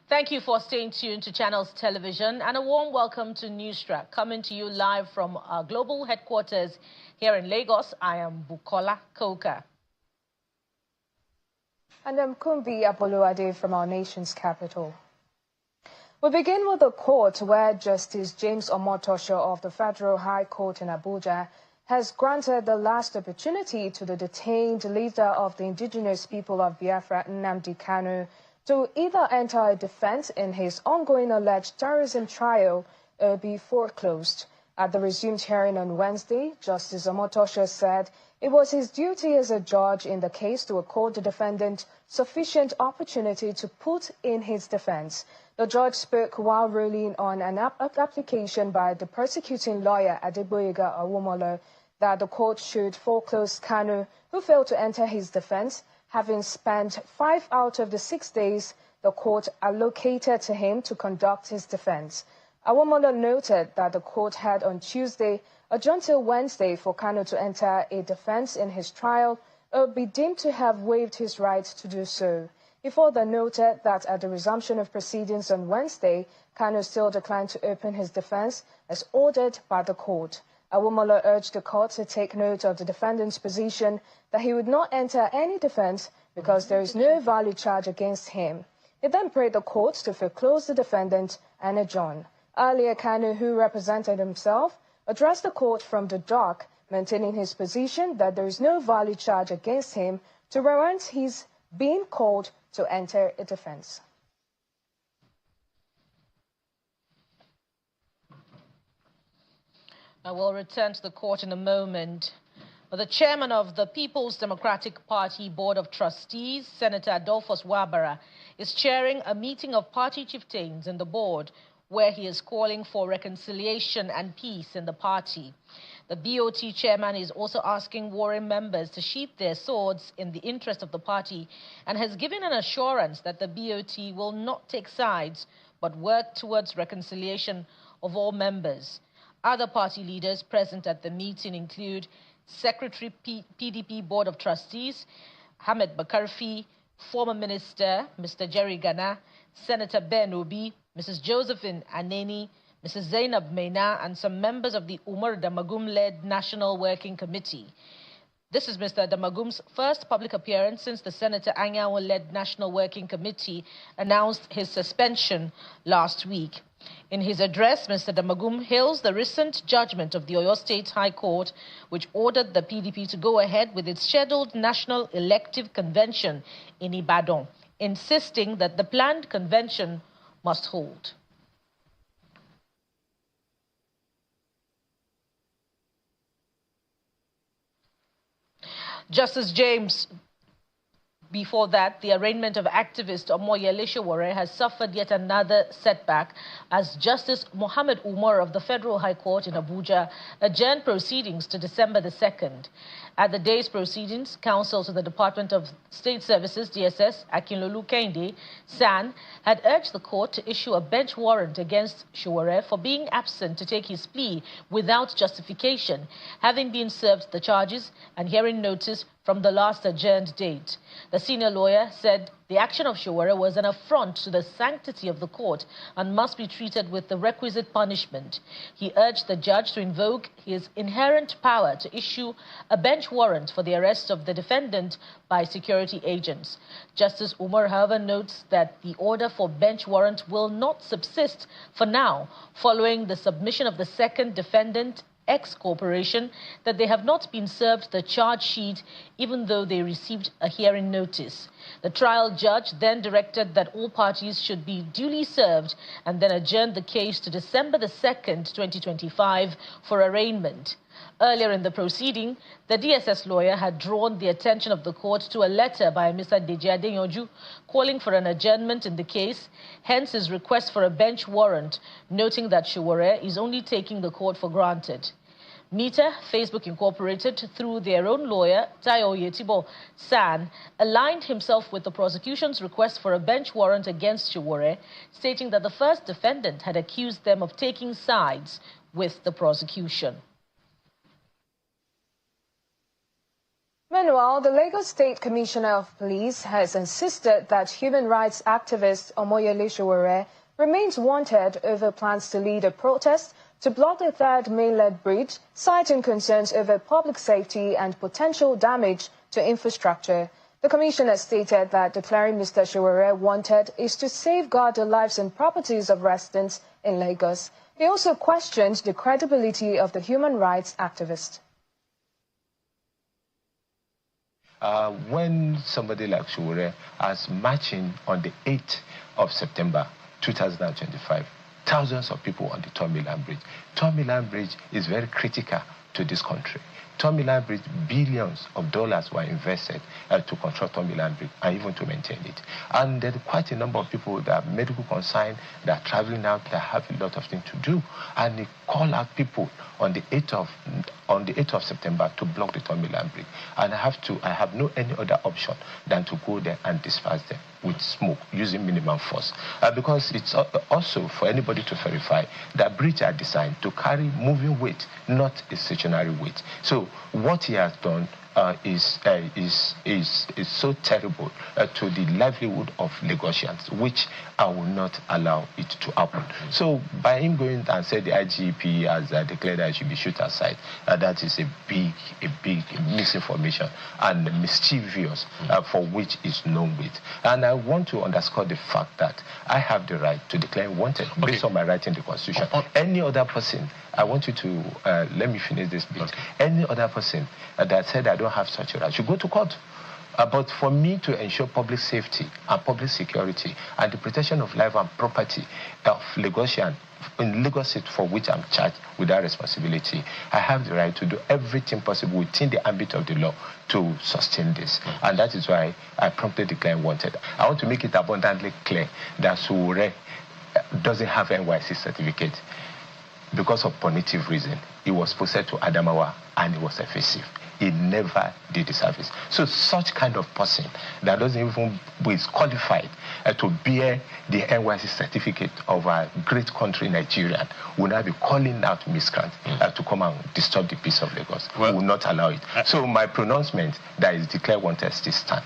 Thank you for staying tuned to Channels Television, and a warm welcome to Newstrack, coming to you live from our global headquarters here in Lagos. I am Bukola Koka. And I'm Kumbi Apoluade from our nation's capital. We begin with the court where Justice James Omotosho of the Federal High Court in Abuja has granted the last opportunity to the detained leader of the indigenous people of Biafra, Nnamdi Kanu, to either enter a defense in his ongoing alleged terrorism trial or be foreclosed. At the resumed hearing on Wednesday, Justice Omotosho said it was his duty as a judge in the case to accord the defendant sufficient opportunity to put in his defense. The judge spoke while ruling on an application by the prosecuting lawyer Adegboyega Awomolo that the court should foreclose Kanu, who failed to enter his defense, having spent 5 out of the 6 days the court allocated to him to conduct his defense. Awomolo noted that the court had on Tuesday adjourned till Wednesday for Kanu to enter a defense in his trial or be deemed to have waived his right to do so. He further noted that at the resumption of proceedings on Wednesday, Kanu still declined to open his defense as ordered by the court. Awomolo urged the court to take note of the defendant's position that he would not enter any defense because there is no valid charge against him. He then prayed the court to foreclose the defendant and adjourn. Earlier, Kanu, who represented himself, addressed the court from the dock, maintaining his position that there is no valid charge against him to warrant his being called to enter a defense. I will return to the court in a moment. But the chairman of the People's Democratic Party Board of Trustees, Senator Adolphus Wabara, is chairing a meeting of party chieftains in the board where he is calling for reconciliation and peace in the party. The BOT chairman is also asking warring members to sheath their swords in the interest of the party and has given an assurance that the BOT will not take sides but work towards reconciliation of all members. Other party leaders present at the meeting include Secretary PDP Board of Trustees, Hamed Bakarfi, former Minister, Mr. Jerry Gana, Senator Ben Obi, Mrs. Josephine Aneni, Mrs. Zainab Meina, and some members of the Umar Damagum-led National Working Committee. This is Mr. Damagum's first public appearance since the Senator Anyanwu-led National Working Committee announced his suspension last week. In his address, Mr. Damagum hails the recent judgment of the Oyo State High Court, which ordered the PDP to go ahead with its scheduled National Elective Convention in Ibadan, insisting that the planned convention must hold. Justice James, before that, the arraignment of activist Omoyele Sowore has suffered yet another setback as Justice Mohammed Umar of the Federal High Court in Abuja adjourned proceedings to December the 2nd. At the day's proceedings, counsel to the Department of State Services, DSS, Akinlolu Kehinde, SAN, had urged the court to issue a bench warrant against Sowore for being absent to take his plea without justification, having been served the charges and hearing notice from the last adjourned date. The senior lawyer said the action of Sowore was an affront to the sanctity of the court and must be treated with the requisite punishment. He urged the judge to invoke his inherent power to issue a bench warrant for the arrest of the defendant by security agents. Justice Umar, however, notes that the order for bench warrant will not subsist for now, following the submission of the second defendant, X Corporation, that they have not been served the charge sheet even though they received a hearing notice. The trial judge then directed that all parties should be duly served and then adjourned the case to December the 2nd, 2025 for arraignment. Earlier in the proceeding, the DSS lawyer had drawn the attention of the court to a letter by Mr. Deji Adeyanju calling for an adjournment in the case, hence his request for a bench warrant, noting that Sowore is only taking the court for granted. Meta, Facebook Incorporated, through their own lawyer, Tayo Yetibo San, aligned himself with the prosecution's request for a bench warrant against Sowore, stating that the first defendant had accused them of taking sides with the prosecution. Many Meanwhile, the Lagos State Commissioner of Police has insisted that human rights activist Omoyele Sowore remains wanted over plans to lead a protest to block the third mainland bridge, citing concerns over public safety and potential damage to infrastructure. The commissioner stated that declaring Mr. Sowore wanted is to safeguard the lives and properties of residents in Lagos. He also questioned the credibility of the human rights activist. When somebody like Sowore is marching on the 8th of September 2025, thousands of people on the Third Mainland Bridge. Third Mainland Bridge is very critical to this country. Third Mainland Bridge, billions of dollars were invested to construct Third Mainland Bridge and even to maintain it. And there are quite a number of people that are medical concerned, that are traveling out, that have a lot of things to do. And they call out people on the 8th of September to block the Third Mainland Bridge. And I have no any other option than to go there and disperse them with smoke using minimum force. Because it's also for anybody to verify that bridges are designed to carry moving weight, not a stationary weight. So what he has done is so terrible to the livelihood of Lagosians, which I will not allow it to happen. So by him going and said the IGP has declared that it should be shoot aside, that is a big misinformation and mischievous for which is known with. And I want to underscore the fact that I have the right to declare wanted based on my right in the Constitution. Any other person, I want you to let me finish this bit. Any other person that said I don't have such a right should go to court. But for me to ensure public safety and public security and the protection of life and property of Lagosian in Lagos State, for which I'm charged with that responsibility, I have the right to do everything possible within the ambit of the law to sustain this. And that is why I promptly declared wanted. I want to make it abundantly clear that Sowore doesn't have NYSC certificate because of punitive reason. He was posted to Adamawa and he was evasive. He never did the service. So such kind of person that doesn't even is qualified to bear the NYSC certificate of a great country, Nigeria, will now be calling out miscreants to come and disturb the peace of Lagos. We will not allow it. So my pronouncement that is declared wanted still stand.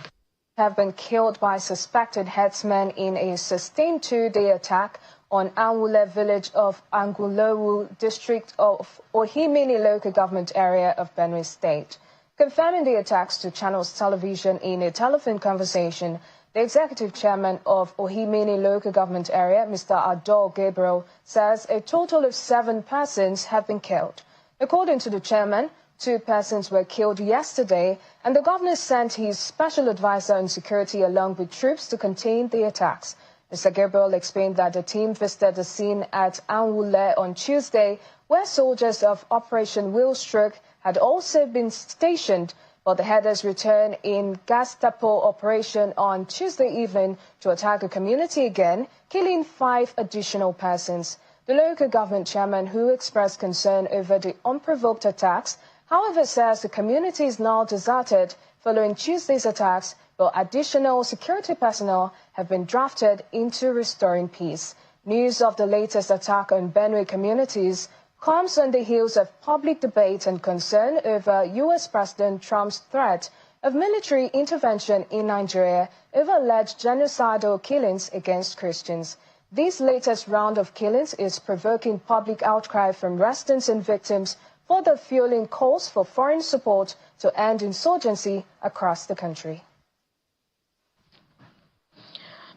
Have been killed by suspected headsmen in a sustained 2-day attack on Anwule village of Angulowu district of Ohimini local government area of Benue State. Confirming the attacks to Channels Television in a telephone conversation, the executive chairman of Ohimini local government area, Mr. Adol Gabriel, says a total of 7 persons have been killed. According to the chairman, 2 persons were killed yesterday, and the governor sent his special advisor on security along with troops to contain the attacks. Mr. Gabriel explained that the team visited the scene at Anwule on Tuesday, where soldiers of Operation Willstroke had also been stationed, but the headers returned in Gestapo operation on Tuesday evening to attack the community again, killing 5 additional persons. The local government chairman, who expressed concern over the unprovoked attacks, however, says the community is now deserted following Tuesday's attacks, but additional security personnel have been drafted into restoring peace. News of the latest attack on Benue communities comes on the heels of public debate and concern over U.S. President Trump's threat of military intervention in Nigeria over alleged genocidal killings against Christians. This latest round of killings is provoking public outcry from residents and victims, further fueling calls for foreign support to end insurgency across the country.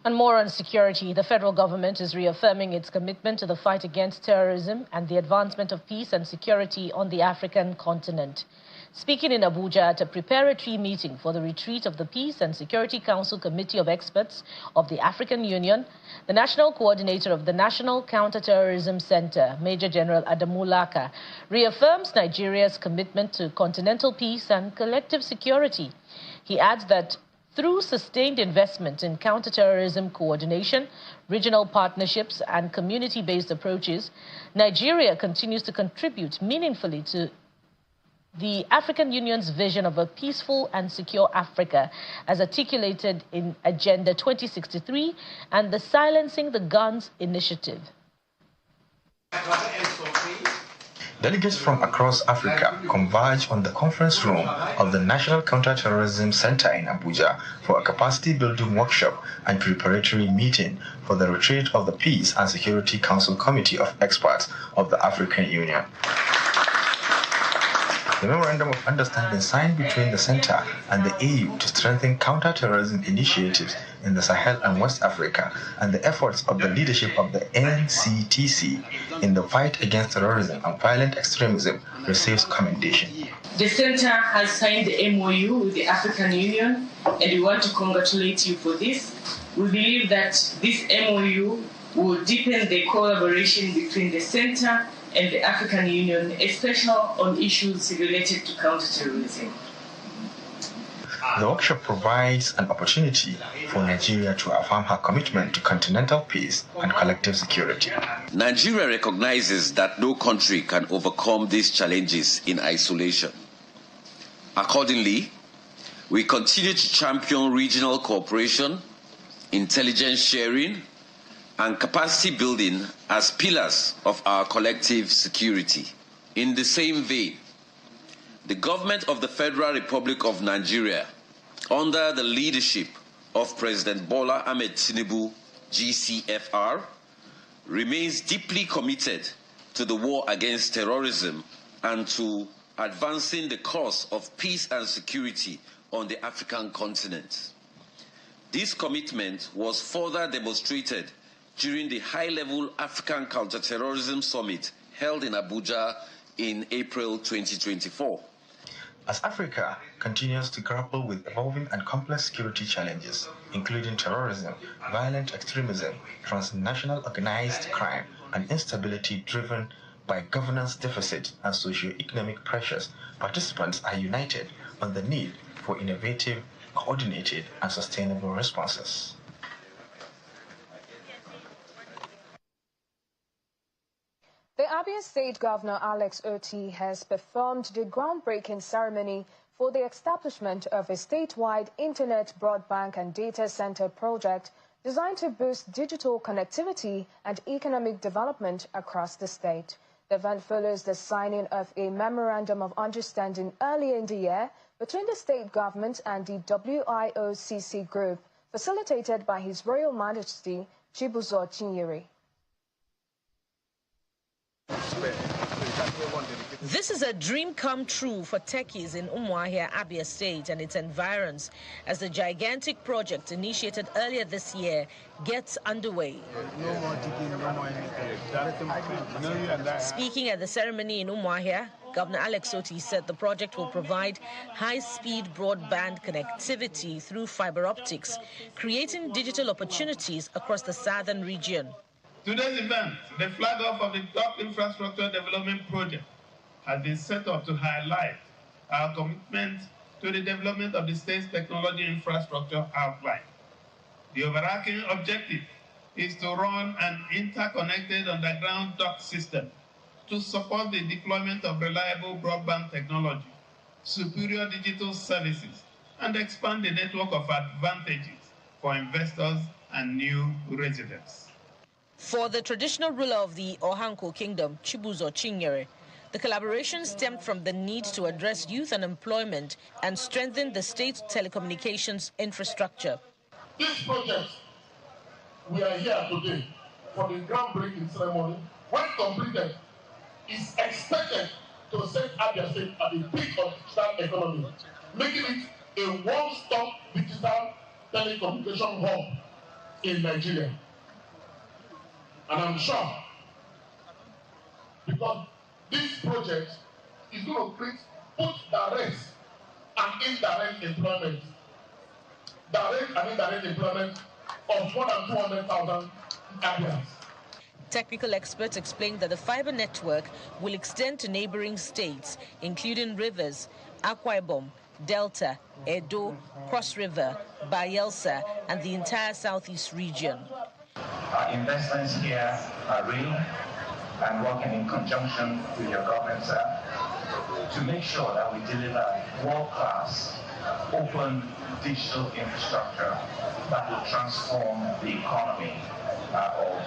And more on security, the federal government is reaffirming its commitment to the fight against terrorism and the advancement of peace and security on the African continent. Speaking in Abuja at a preparatory meeting for the retreat of the Peace and Security Council Committee of Experts of the African Union, the national coordinator of the National Counterterrorism Center, Major General Adamu Laka, reaffirms Nigeria's commitment to continental peace and collective security. He adds that through sustained investment in counterterrorism coordination, regional partnerships, and community-based approaches, Nigeria continues to contribute meaningfully to the African Union's vision of a peaceful and secure Africa, as articulated in Agenda 2063 and the Silencing the Guns initiative. Delegates from across Africa converge on the conference room of the National Counter-Terrorism Center in Abuja for a capacity-building workshop and preparatory meeting for the retreat of the Peace and Security Council Committee of Experts of the African Union. The Memorandum of Understanding signed between the Center and the AU to strengthen counter-terrorism initiatives in the Sahel and West Africa and the efforts of the leadership of the NCTC in the fight against terrorism and violent extremism receives commendation. The Center has signed the MOU with the African Union, and we want to congratulate you for this. We believe that this MOU will deepen the collaboration between the Center and the African Union, especially on issues related to counterterrorism. The workshop provides an opportunity for Nigeria to affirm her commitment to continental peace and collective security. Nigeria recognizes that no country can overcome these challenges in isolation. Accordingly, we continue to champion regional cooperation, intelligence sharing, and capacity building as pillars of our collective security. In the same vein, the government of the Federal Republic of Nigeria, under the leadership of President Bola Ahmed Tinubu, GCFR, remains deeply committed to the war against terrorism and to advancing the cause of peace and security on the African continent. This commitment was further demonstrated during the high-level African Counterterrorism Summit held in Abuja in April 2024. As Africa continues to grapple with evolving and complex security challenges, including terrorism, violent extremism, transnational organized crime, and instability driven by governance deficit and socio-economic pressures, participants are united on the need for innovative, coordinated, and sustainable responses. The Abia State Governor Alex Otti has performed the groundbreaking ceremony for the establishment of a statewide internet broadband and data center project designed to boost digital connectivity and economic development across the state. The event follows the signing of a memorandum of understanding earlier in the year between the state government and the WIOCC group, facilitated by His Royal Majesty Chibuzo Chinyere. This is a dream come true for techies in Umuahia, Abia State and its environs as the gigantic project initiated earlier this year gets underway. Speaking at the ceremony in Umuahia, Governor Alex Otti said the project will provide high-speed broadband connectivity through fiber optics, creating digital opportunities across the southern region. Today's event, the flag off of the top infrastructure development project, has been set up to highlight our commitment to the development of the state's technology infrastructure outline. The overarching objective is to run an interconnected underground duct system to support the deployment of reliable broadband technology, superior digital services, and expand the network of advantages for investors and new residents. For the traditional ruler of the Ohanko Kingdom, Chibuzo Chinyere, the collaboration stemmed from the need to address youth unemployment and strengthen the state's telecommunications infrastructure. This project, we are here today for the groundbreaking ceremony. When completed, is expected to set Abia State at the peak of digital economy, making it a one-stop digital telecommunication hub in Nigeria. And I'm sure, because this project is going to create both direct and indirect employment. Direct and indirect employment of more than 200,000 Abians. Technical experts explained that the fiber network will extend to neighboring states, including rivers, Akwa Ibom, Delta, Edo, Cross River, Bayelsa, and the entire southeast region. Our investments here are real and working in conjunction with your government, sir, to make sure that we deliver world-class, open digital infrastructure that will transform the economy of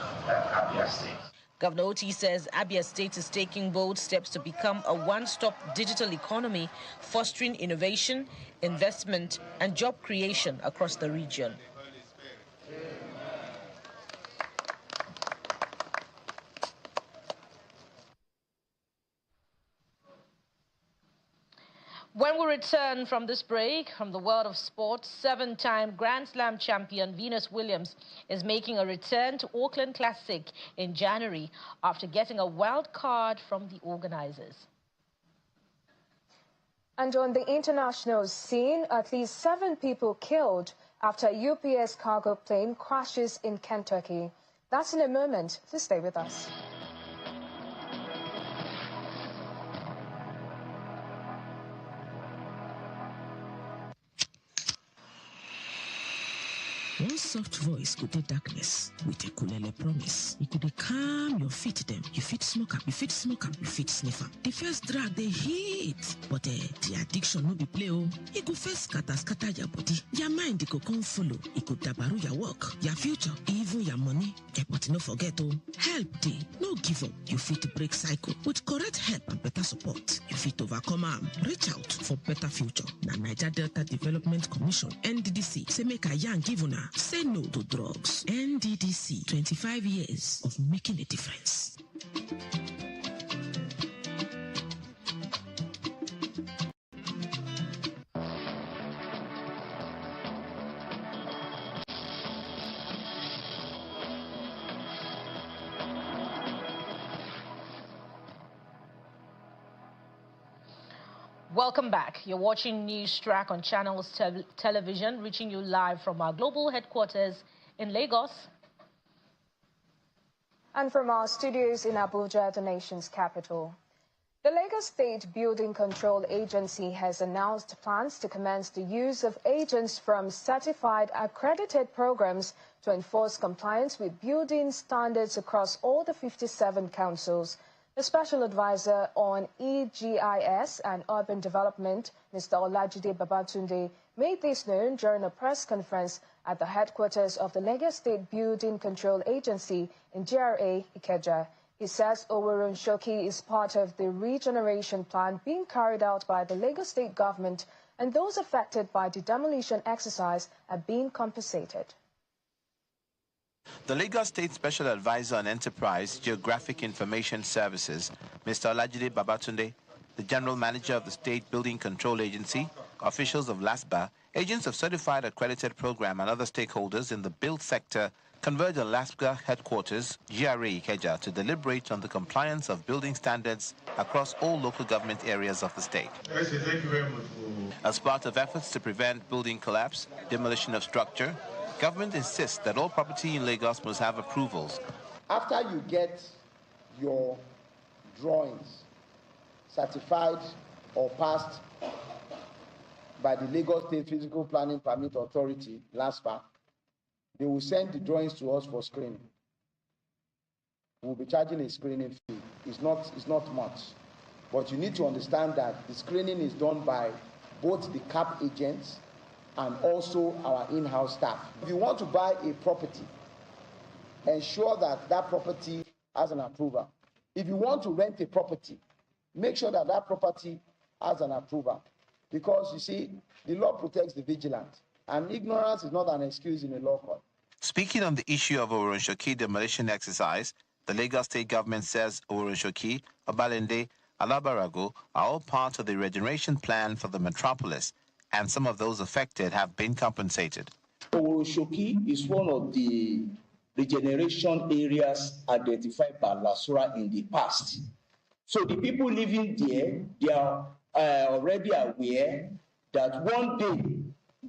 Abia State. Governor Oti says Abia State is taking bold steps to become a one-stop digital economy, fostering innovation, investment, and job creation across the region. When we return from this break, from the world of sports, 7-time Grand Slam champion Venus Williams is making a return to Auckland Classic in January after getting a wild card from the organizers. And on the international scene, at least 7 people killed after a UPS cargo plane crashes in Kentucky. That's in a moment. Please stay with us. One soft voice could take darkness with a kulele promise. It could calm your feet them. You fit smoke up, you fit smoke up, you fit sniff up. The first drag they hit, but the addiction no be play oh. It could first scatter your body. Your mind it could come follow. It could dabaru your work, your future, even your money. But no forget oh, help day, no give up. You fit break cycle with correct help and better support. You fit overcome am. Reach out for better future. Na Niger Delta Development Commission (NDDC) say make a young give una. Say no to drugs. NDDC, 25 years of making a difference. Welcome back. You're watching News Track on Channels Television, reaching you live from our global headquarters in Lagos. And from our studios in Abuja, the nation's capital. The Lagos State Building Control Agency has announced plans to commence the use of agents from certified accredited programs to enforce compliance with building standards across all the 57 councils. The Special Advisor on EGIS and Urban Development, Mr. Olajide Babatunde, made this known during a press conference at the headquarters of the Lagos State Building Control Agency in GRA Ikeja. He says Oworonshoki is part of the regeneration plan being carried out by the Lagos State government, and those affected by the demolition exercise are being compensated. The Lagos State Special Advisor on Enterprise Geographic Information Services, Mr. Olajide Babatunde, the General Manager of the State Building Control Agency, officials of LASBA, agents of Certified Accredited Program and other stakeholders in the build sector converged at LASBA headquarters, GRA Ikeja, to deliberate on the compliance of building standards across all local government areas of the state. Thank you very much. As part of efforts to prevent building collapse, demolition of structure, government insists that all property in Lagos must have approvals. After you get your drawings certified or passed by the Lagos State Physical Planning Permit Authority, LASPA, they will send the drawings to us for screening. We'll be charging a screening fee. It's not much. But you need to understand that the screening is done by both the CAP agents and also our in-house staff. If you want to buy a property, ensure that that property has an approval. If you want to rent a property, make sure that that property has an approval. Because, you see, the law protects the vigilant, and ignorance is not an excuse in a law court. Speaking on the issue of Oworonshoki demolition exercise, the Lagos State government says Oworonshoki, Obalende, Alabarago are all part of the regeneration plan for the metropolis, and some of those affected have been compensated. Oworonshoki is one of the regeneration areas identified by LASURA in the past. So the people living there, they are already aware that one day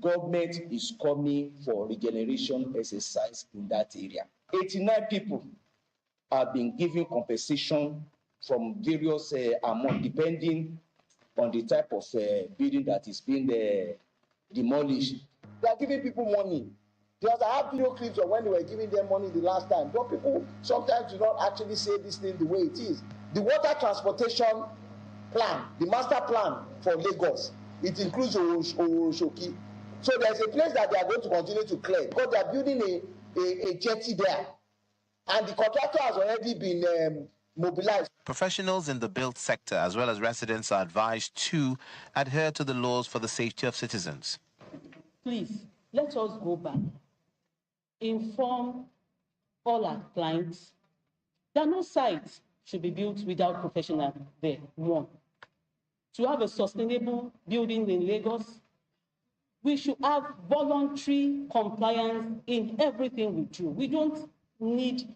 government is coming for regeneration exercise in that area. 89 people have been given compensation from various amounts, depending on the type of building that is being demolished. They are giving people money. Because I have video clips of when they were giving them money the last time. But people sometimes do not actually say this thing the way it is. The water transportation plan, the master plan for Lagos, it includes Oworonshoki. So there's a place that they are going to continue to clear because they are building a jetty there. and the contractor has already been mobilized. Professionals in the built sector as well as residents are advised to adhere to the laws for the safety of citizens. Please, let us go back. Inform all our clients that no sites should be built without professionals there. One, to have a sustainable building in Lagos, we should have voluntary compliance in everything we do. We don't need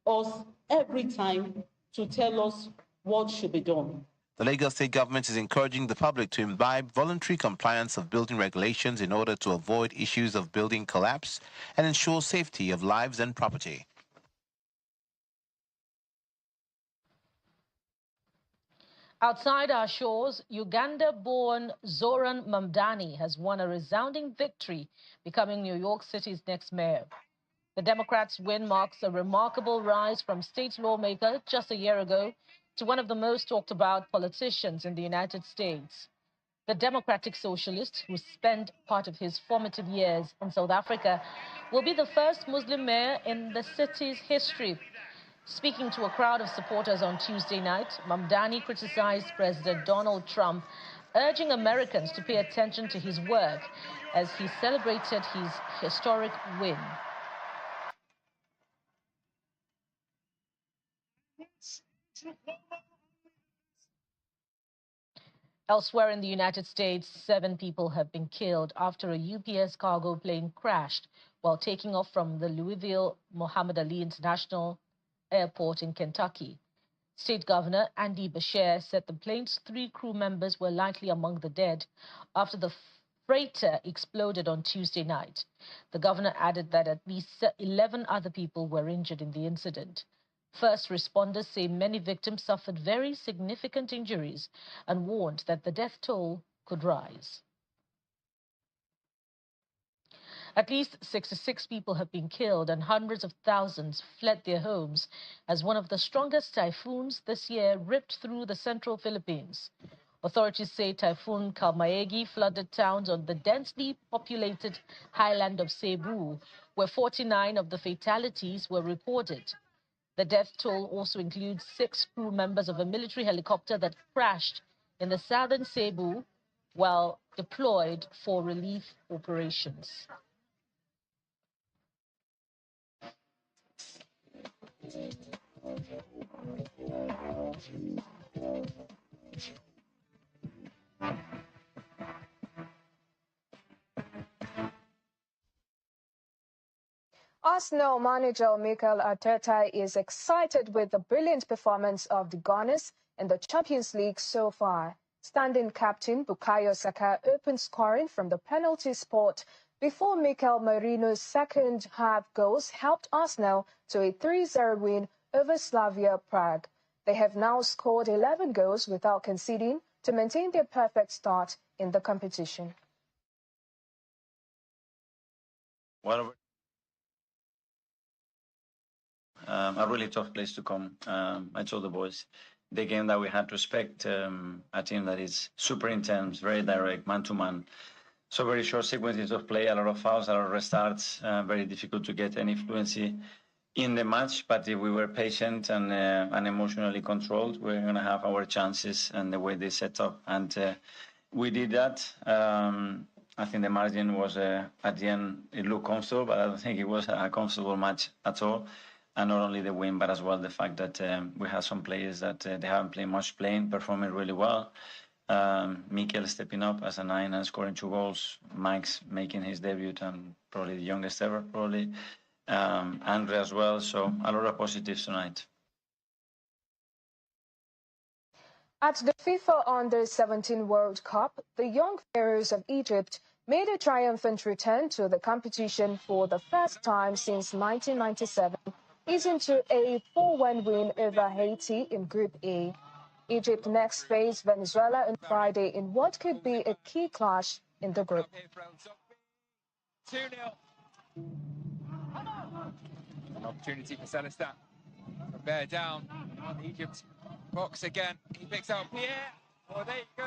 us every time to tell us what should be done. The Lagos State government is encouraging the public to imbibe voluntary compliance of building regulations in order to avoid issues of building collapse and ensure safety of lives and property. Outside our shores, Uganda-born Zoran Mamdani has won a resounding victory, becoming New York City's next mayor. The Democrats' win marks a remarkable rise from state lawmaker just a year ago to one of the most talked about politicians in the United States. The Democratic Socialist, who spent part of his formative years in South Africa, will be the first Muslim mayor in the city's history. Speaking to a crowd of supporters on Tuesday night, Mamdani criticized President Donald Trump, urging Americans to pay attention to his work as he celebrated his historic win. Elsewhere in the United States, 7 people have been killed after a UPS cargo plane crashed while taking off from the Louisville Muhammad Ali International Airport in Kentucky. State Governor Andy Beshear said the plane's 3 crew members were likely among the dead after the freighter exploded on Tuesday night. The governor added that at least 11 other people were injured in the incident. First responders say many victims suffered very significant injuries and warned that the death toll could rise. At least 66 people have been killed and hundreds of thousands fled their homes as one of the strongest typhoons this year ripped through the central Philippines. Authorities say Typhoon Kalmaegi flooded towns on the densely populated highland of Cebu, where 49 of the fatalities were reported. The death toll also includes 6 crew members of a military helicopter that crashed in the southern Cebu while deployed for relief operations. Arsenal manager Mikel Arteta is excited with the brilliant performance of the Gunners in the Champions League so far. Standing captain Bukayo Saka opened scoring from the penalty spot before Mikel Merino's second-half goals helped Arsenal to a 3-0 win over Slavia Prague. They have now scored 11 goals without conceding to maintain their perfect start in the competition. A really tough place to come. I told the boys, the game that we had to expect, a team that is super intense, very direct, man-to-man. So very short sequences of play, a lot of fouls, a lot of restarts, very difficult to get any fluency in the match. But if we were patient and emotionally controlled, we're going to have our chances and the way they set up. And we did that. I think the margin was, at the end, it looked comfortable, but I don't think it was a comfortable match at all. And not only the win, but as well the fact that we have some players that they haven't played much playing, performing really well. Mikel stepping up as a 9 and scoring 2 goals. Mike's making his debut and probably the youngest ever, probably. Andre as well. So a lot of positives tonight. At the FIFA Under-17 World Cup, the young Pharaohs of Egypt made a triumphant return to the competition for the first time since 1997, easing to a 4-1 win over Haiti in Group A. Egypt next face Venezuela on Friday in what could be a key clash in the group. 2-0. An opportunity for Celestin. Bear down on Egypt's box again. He picks out Pierre. Oh, there you go.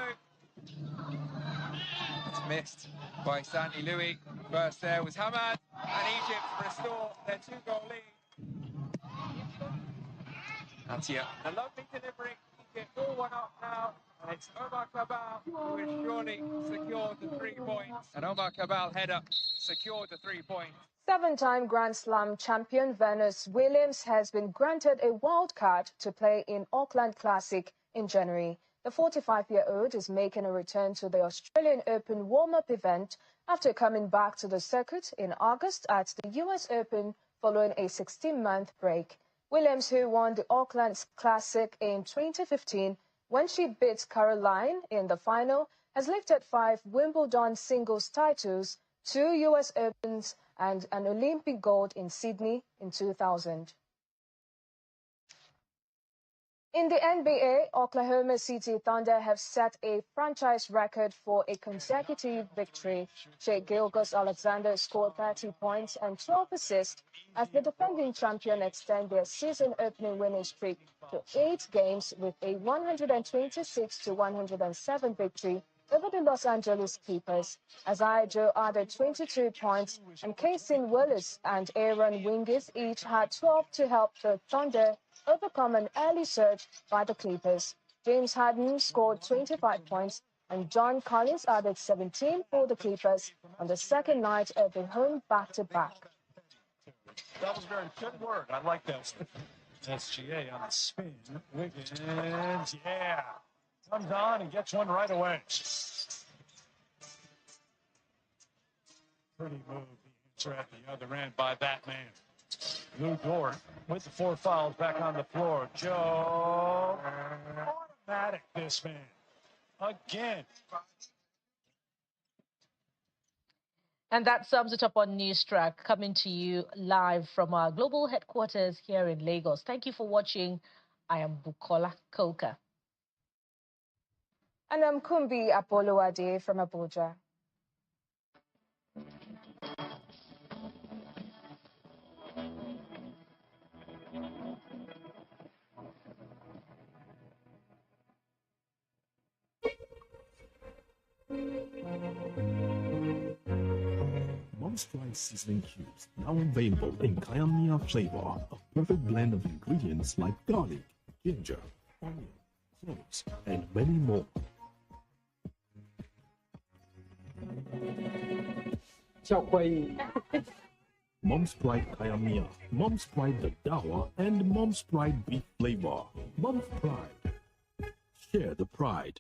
It's missed by Stanley Louis. First there was Hamad, and Egypt restore their 2-goal lead. Atia, a lovely delivery. Get all one up now. And it's Omar Cabal who has surely secured the 3 points. And Omar Cabal header secured the 3 points. Seven-time Grand Slam champion Venus Williams has been granted a wild card to play in Auckland Classic in January. The 45-year-old is making a return to the Australian Open warm-up event after coming back to the circuit in August at the US Open following a 16-month break. Williams, who won the Auckland Classic in 2015 when she beat Caroline in the final, has lifted 5 Wimbledon singles titles, 2 US Opens and an Olympic gold in Sydney in 2000. In the NBA, Oklahoma City Thunder have set a franchise record for a consecutive victory. Shai Gilgeous-Alexander scored 30 points and 12 assists as the defending champion extend their season-opening winning streak to 8 games with a 126-107 victory over the Los Angeles Clippers. Isaiah Joe added 22 points, and Casey Willis and Aaron Wingis each had 12 to help the Thunder overcome an early surge by the Clippers. James Harden scored 25 points, and John Collins added 17 for the Clippers on the second night of the home back-to-back. That was very good word. I like that. SGA on the spin. Wiggins, yeah. Comes on and gets one right away. Pretty move. The answer at the other end by that man. Lou Dort with the 4 fouls back on the floor. Joe, automatic this man. Again. And that sums it up on Newstrack, coming to you live from our global headquarters here in Lagos. Thank you for watching. I am Bukola Koka. And I'm Kumbi Apollo-Ade from Abuja. Mom's Pride seasoning cubes, now available in Kayamiya flavor, a perfect blend of ingredients like garlic, ginger, onion, cloves, and many more. Mom's Pride Kayamiya, Mom's Pride the Dawa, and Mom's Pride beef flavor. Mom's Pride. Share the pride.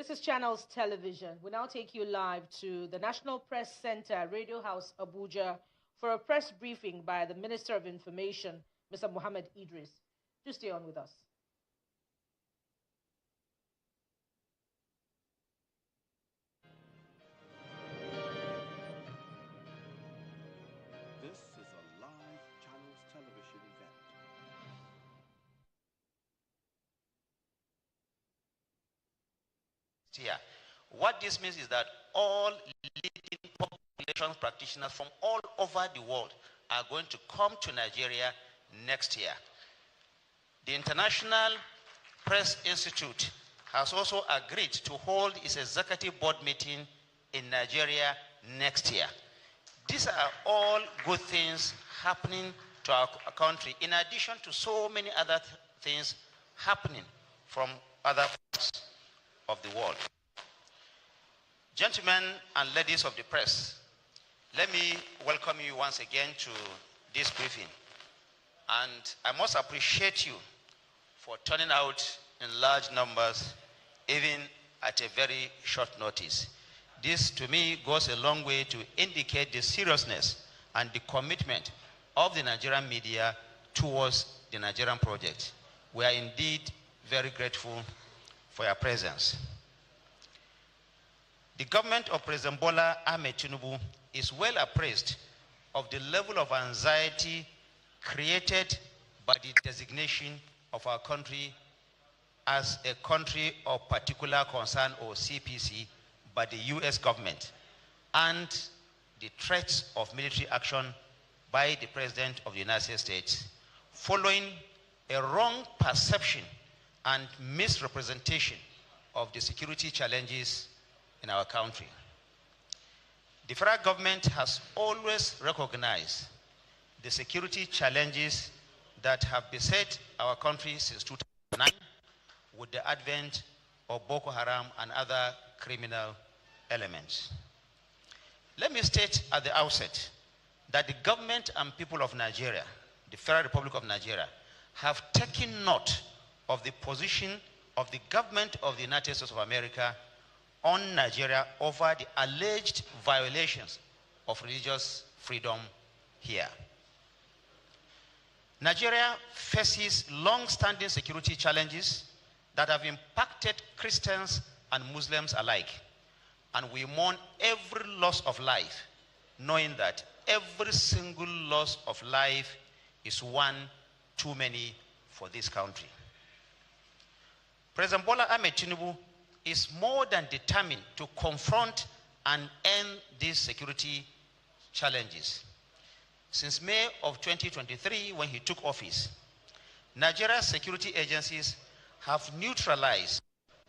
This is Channels Television. We now take you live to the National Press Center, Radio House, Abuja, for a press briefing by the Minister of Information, Mr. Mohammed Idris. Do stay on with us. This is a live Channels Television event. Here. What this means is that all leading population practitioners from all over the world are going to come to Nigeria next year. The International Press Institute has also agreed to hold its executive board meeting in Nigeria next year. These are all good things happening to our country, in addition to so many other things happening from other parts of the world. Gentlemen and ladies of the press, let me welcome you once again to this briefing. And I must appreciate you for turning out in large numbers, even at a very short notice. This, to me, goes a long way to indicate the seriousness and the commitment of the Nigerian media towards the Nigerian project. We are indeed very grateful for your presence. The government of President Bola Ahmed Tinubu is well appraised of the level of anxiety created by the designation of our country as a country of particular concern, or CPC, by the US government, and the threats of military action by the President of the United States, following a wrong perception and misrepresentation of the security challenges in our country. The federal government has always recognized the security challenges that have beset our country since 2009 with the advent of Boko Haram and other criminal elements. Let me state at the outset that the government and people of Nigeria, the Federal Republic of Nigeria, have taken note of the position of the government of the United States of America on Nigeria over the alleged violations of religious freedom here. Nigeria faces long-standing security challenges that have impacted Christians and Muslims alike. And we mourn every loss of life, knowing that every single loss of life is one too many for this country. President Bola Ahmed Tinubu is more than determined to confront and end these security challenges. Since May of 2023, when he took office, Nigeria's security agencies have neutralized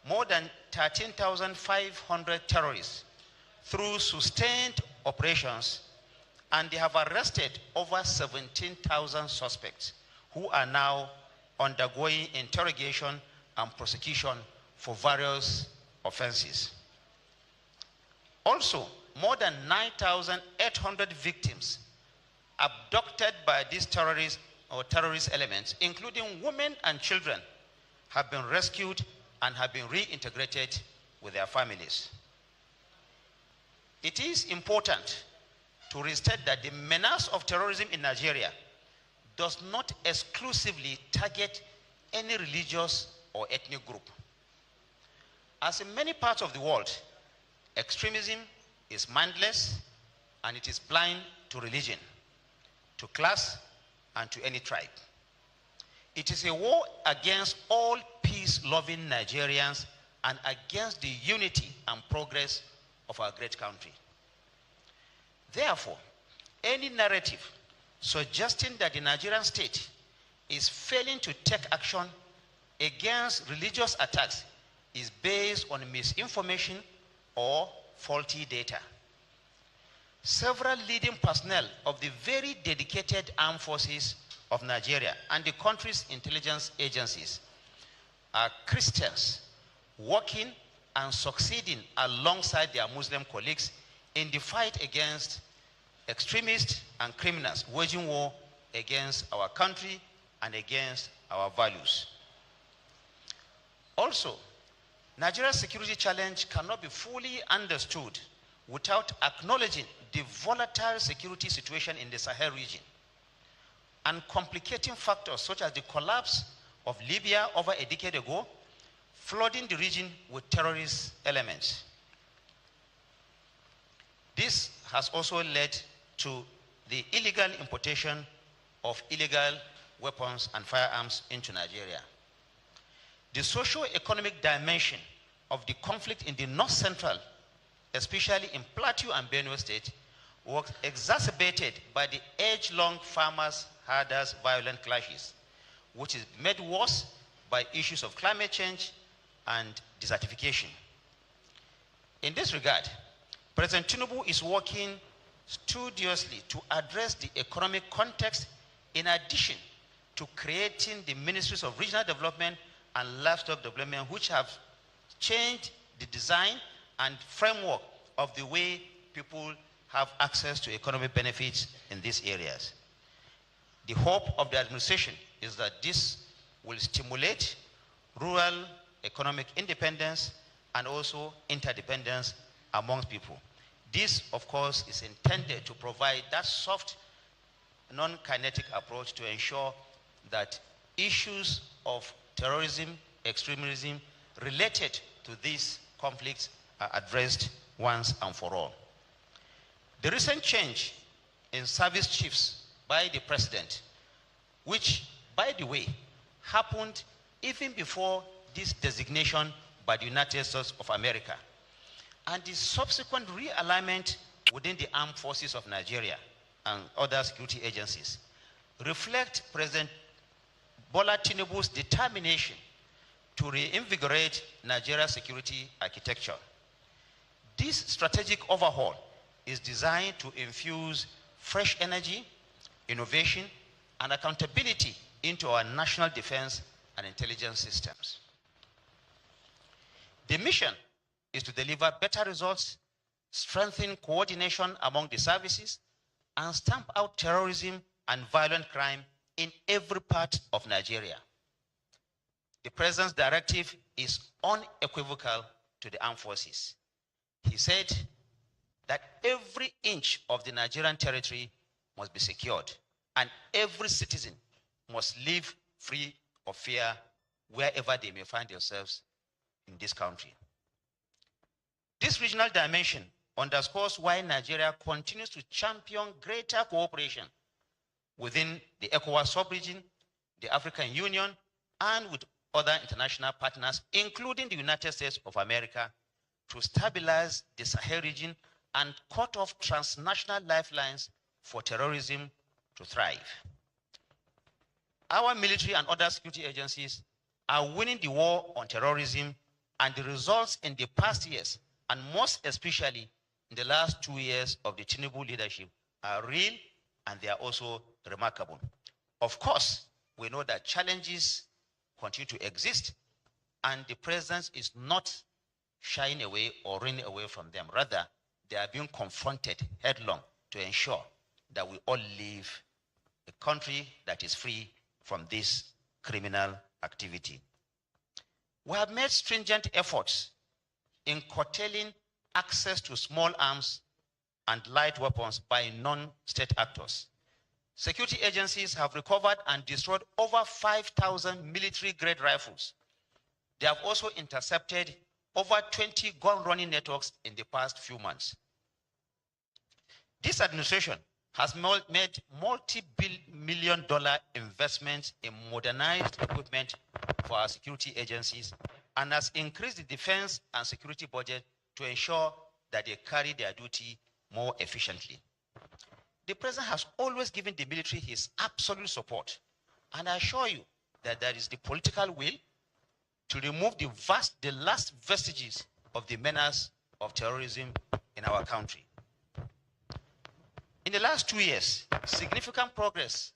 more than 13,500 terrorists through sustained operations, and they have arrested over 17,000 suspects who are now undergoing interrogation and prosecution for various offenses. Also, more than 9,800 victims abducted by these terrorist elements, including women and children, have been rescued and have been reintegrated with their families. It is important to restate that the menace of terrorism in Nigeria does not exclusively target any religious or ethnic group. As in many parts of the world, extremism is mindless and it is blind to religion, to class, and to any tribe. It is a war against all peace-loving Nigerians and against the unity and progress of our great country. Therefore, any narrative suggesting that the Nigerian state is failing to take action against religious attacks is based on misinformation or faulty data. Several leading personnel of the very dedicated armed forces of Nigeria and the country's intelligence agencies are Christians working and succeeding alongside their Muslim colleagues in the fight against extremists and criminals waging war against our country and against our values. Also, Nigeria's security challenge cannot be fully understood without acknowledging the volatile security situation in the Sahel region and complicating factors such as the collapse of Libya over a decade ago, flooding the region with terrorist elements. This has also led to the illegal importation of illegal weapons and firearms into Nigeria. The socio-economic dimension of the conflict in the North Central, especially in Plateau and Benue State, was exacerbated by the age-long farmers-herders violent clashes, which is made worse by issues of climate change and desertification. In this regard, President Tinubu is working studiously to address the economic context in addition to creating the Ministries of Regional Development and Livestock Development, which have changed the design and framework of the way people have access to economic benefits in these areas. The hope of the administration is that this will stimulate rural economic independence and also interdependence amongst people. This, of course, is intended to provide that soft, non-kinetic approach to ensure that issues of terrorism, extremism related to these conflicts are addressed once and for all. The recent change in service chiefs by the president, which, by the way, happened even before this designation by the United States of America, and the subsequent realignment within the armed forces of Nigeria and other security agencies reflect President Bola Tinubu's determination to reinvigorate Nigeria's security architecture. This strategic overhaul is designed to infuse fresh energy, innovation, and accountability into our national defense and intelligence systems. The mission is to deliver better results, strengthen coordination among the services, and stamp out terrorism and violent crime in every part of Nigeria. The President's directive is unequivocal to the armed forces. He said that every inch of the Nigerian territory must be secured, and every citizen must live free of fear wherever they may find themselves in this country. This regional dimension underscores why Nigeria continues to champion greater cooperation within the ECOWAS sub-region, the African Union, and with other international partners, including the United States of America, to stabilize the Sahel region and cut off transnational lifelines for terrorism to thrive. Our military and other security agencies are winning the war on terrorism, and the results in the past years, and most especially in the last 2 years of the Tinubu leadership, are real, and they are also remarkable. Of course, we know that challenges continue to exist, and the President is not shying away or running away from them. Rather, they are being confronted headlong to ensure that we all live a country that is free from this criminal activity. We have made stringent efforts in curtailing access to small arms and light weapons by non-state actors. Security agencies have recovered and destroyed over 5,000 military-grade rifles. They have also intercepted over 20 gun-running networks in the past few months. This administration has made multi-million-dollar investments in modernized equipment for our security agencies and has increased the defense and security budget to ensure that they carry their duty more efficiently. The President has always given the military his absolute support, and I assure you that there is the political will to remove the last vestiges of the menace of terrorism in our country. In the last 2 years, significant progress,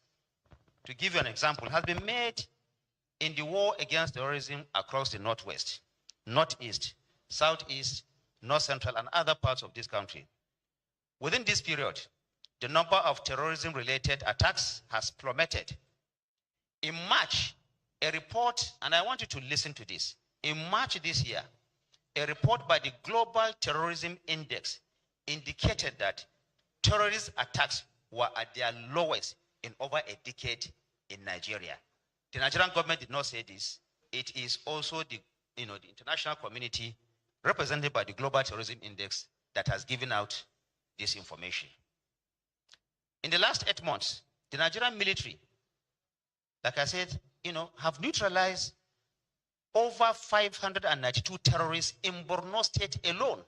to give you an example, has been made in the war against terrorism across the Northwest, Northeast, Southeast, North Central, and other parts of this country. Within this period, the number of terrorism-related attacks has plummeted. In March, a report, and I want you to listen to this, in March this year, a report by the Global Terrorism Index indicated that terrorist attacks were at their lowest in over a decade in Nigeria. The Nigerian government did not say this. It is also the international community represented by the Global Terrorism Index that has given out this information. In the last 8 months, the Nigerian military, like I said, have neutralized over 592 terrorists in Borno State alone.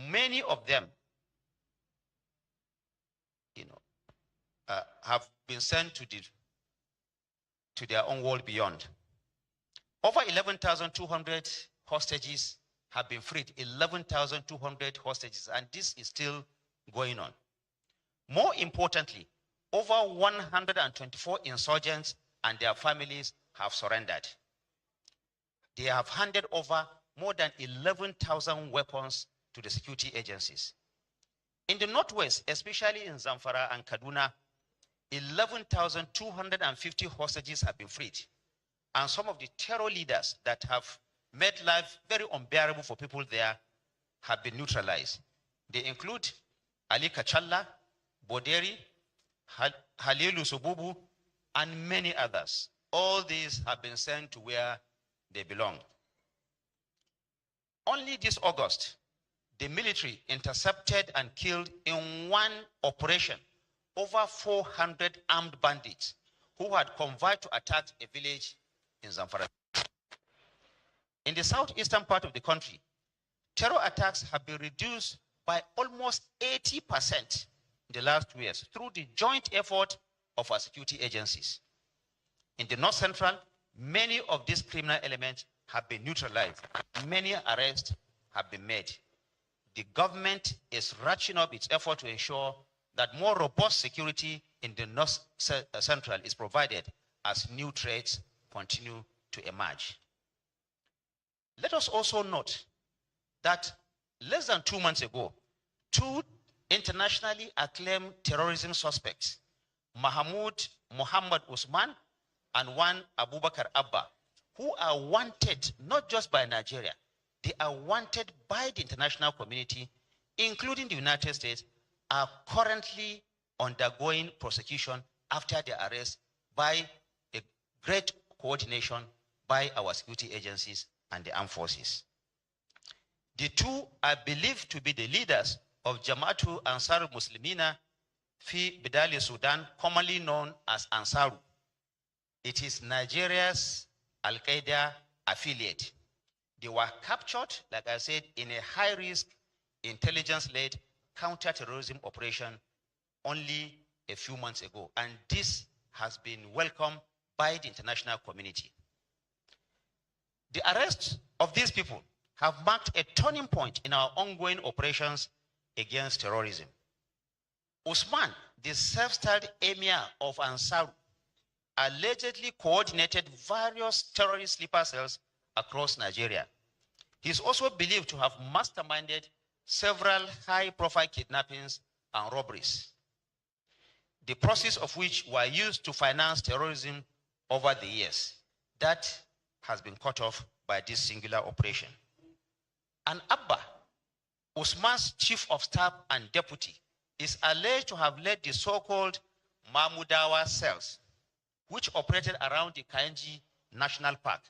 Many of them, have been sent to their own world beyond. Over 11,200 hostages have been freed. 11,200 hostages, and this is still going on. More importantly, over 124 insurgents and their families have surrendered. They have handed over more than 11,000 weapons to the security agencies. In the Northwest, especially in Zamfara and Kaduna, 11,250 hostages have been freed. And some of the terror leaders that have made life very unbearable for people there have been neutralized. They include Ali Kachalla, Boderi, Halilu Sububu, and many others. All these have been sent to where they belong. Only this August, the military intercepted and killed in one operation over 400 armed bandits who had conveyed to attack a village in Zamfara. In the southeastern part of the country, terror attacks have been reduced by almost 80% in the last 2 years through the joint effort of our security agencies. In the north central, many of these criminal elements have been neutralized. Many arrests have been made. The government is ratcheting up its effort to ensure that more robust security in the north central is provided as new threats continue to emerge. Let us also note that less than 2 months ago, 2 internationally acclaimed terrorism suspects, Mahmoud Muhammad Usman and one Abubakar Abba, who are wanted not just by Nigeria, they are wanted by the international community, including the United States, are currently undergoing prosecution after their arrest by a great coordination by our security agencies and the armed forces. The 2 are believed to be the leaders of Jama'atu Ansar Muslimina fi Bidali Sudan, commonly known as Ansaru. It is Nigeria's Al-Qaeda affiliate. They were captured, like I said, in a high-risk, intelligence-led counter-terrorism operation only a few months ago. And this has been welcomed by the international community. The arrests of these people have marked a turning point in our ongoing operations against terrorism. Usman, the self-styled emir of Ansar, allegedly coordinated various terrorist sleeper cells across Nigeria. He is also believed to have masterminded several high-profile kidnappings and robberies, the process of which were used to finance terrorism over the years. That has been cut off by this singular operation. And Abba, Usman's chief of staff and deputy, is alleged to have led the so-called Mahmudawa cells, which operated around the Kainji National Park,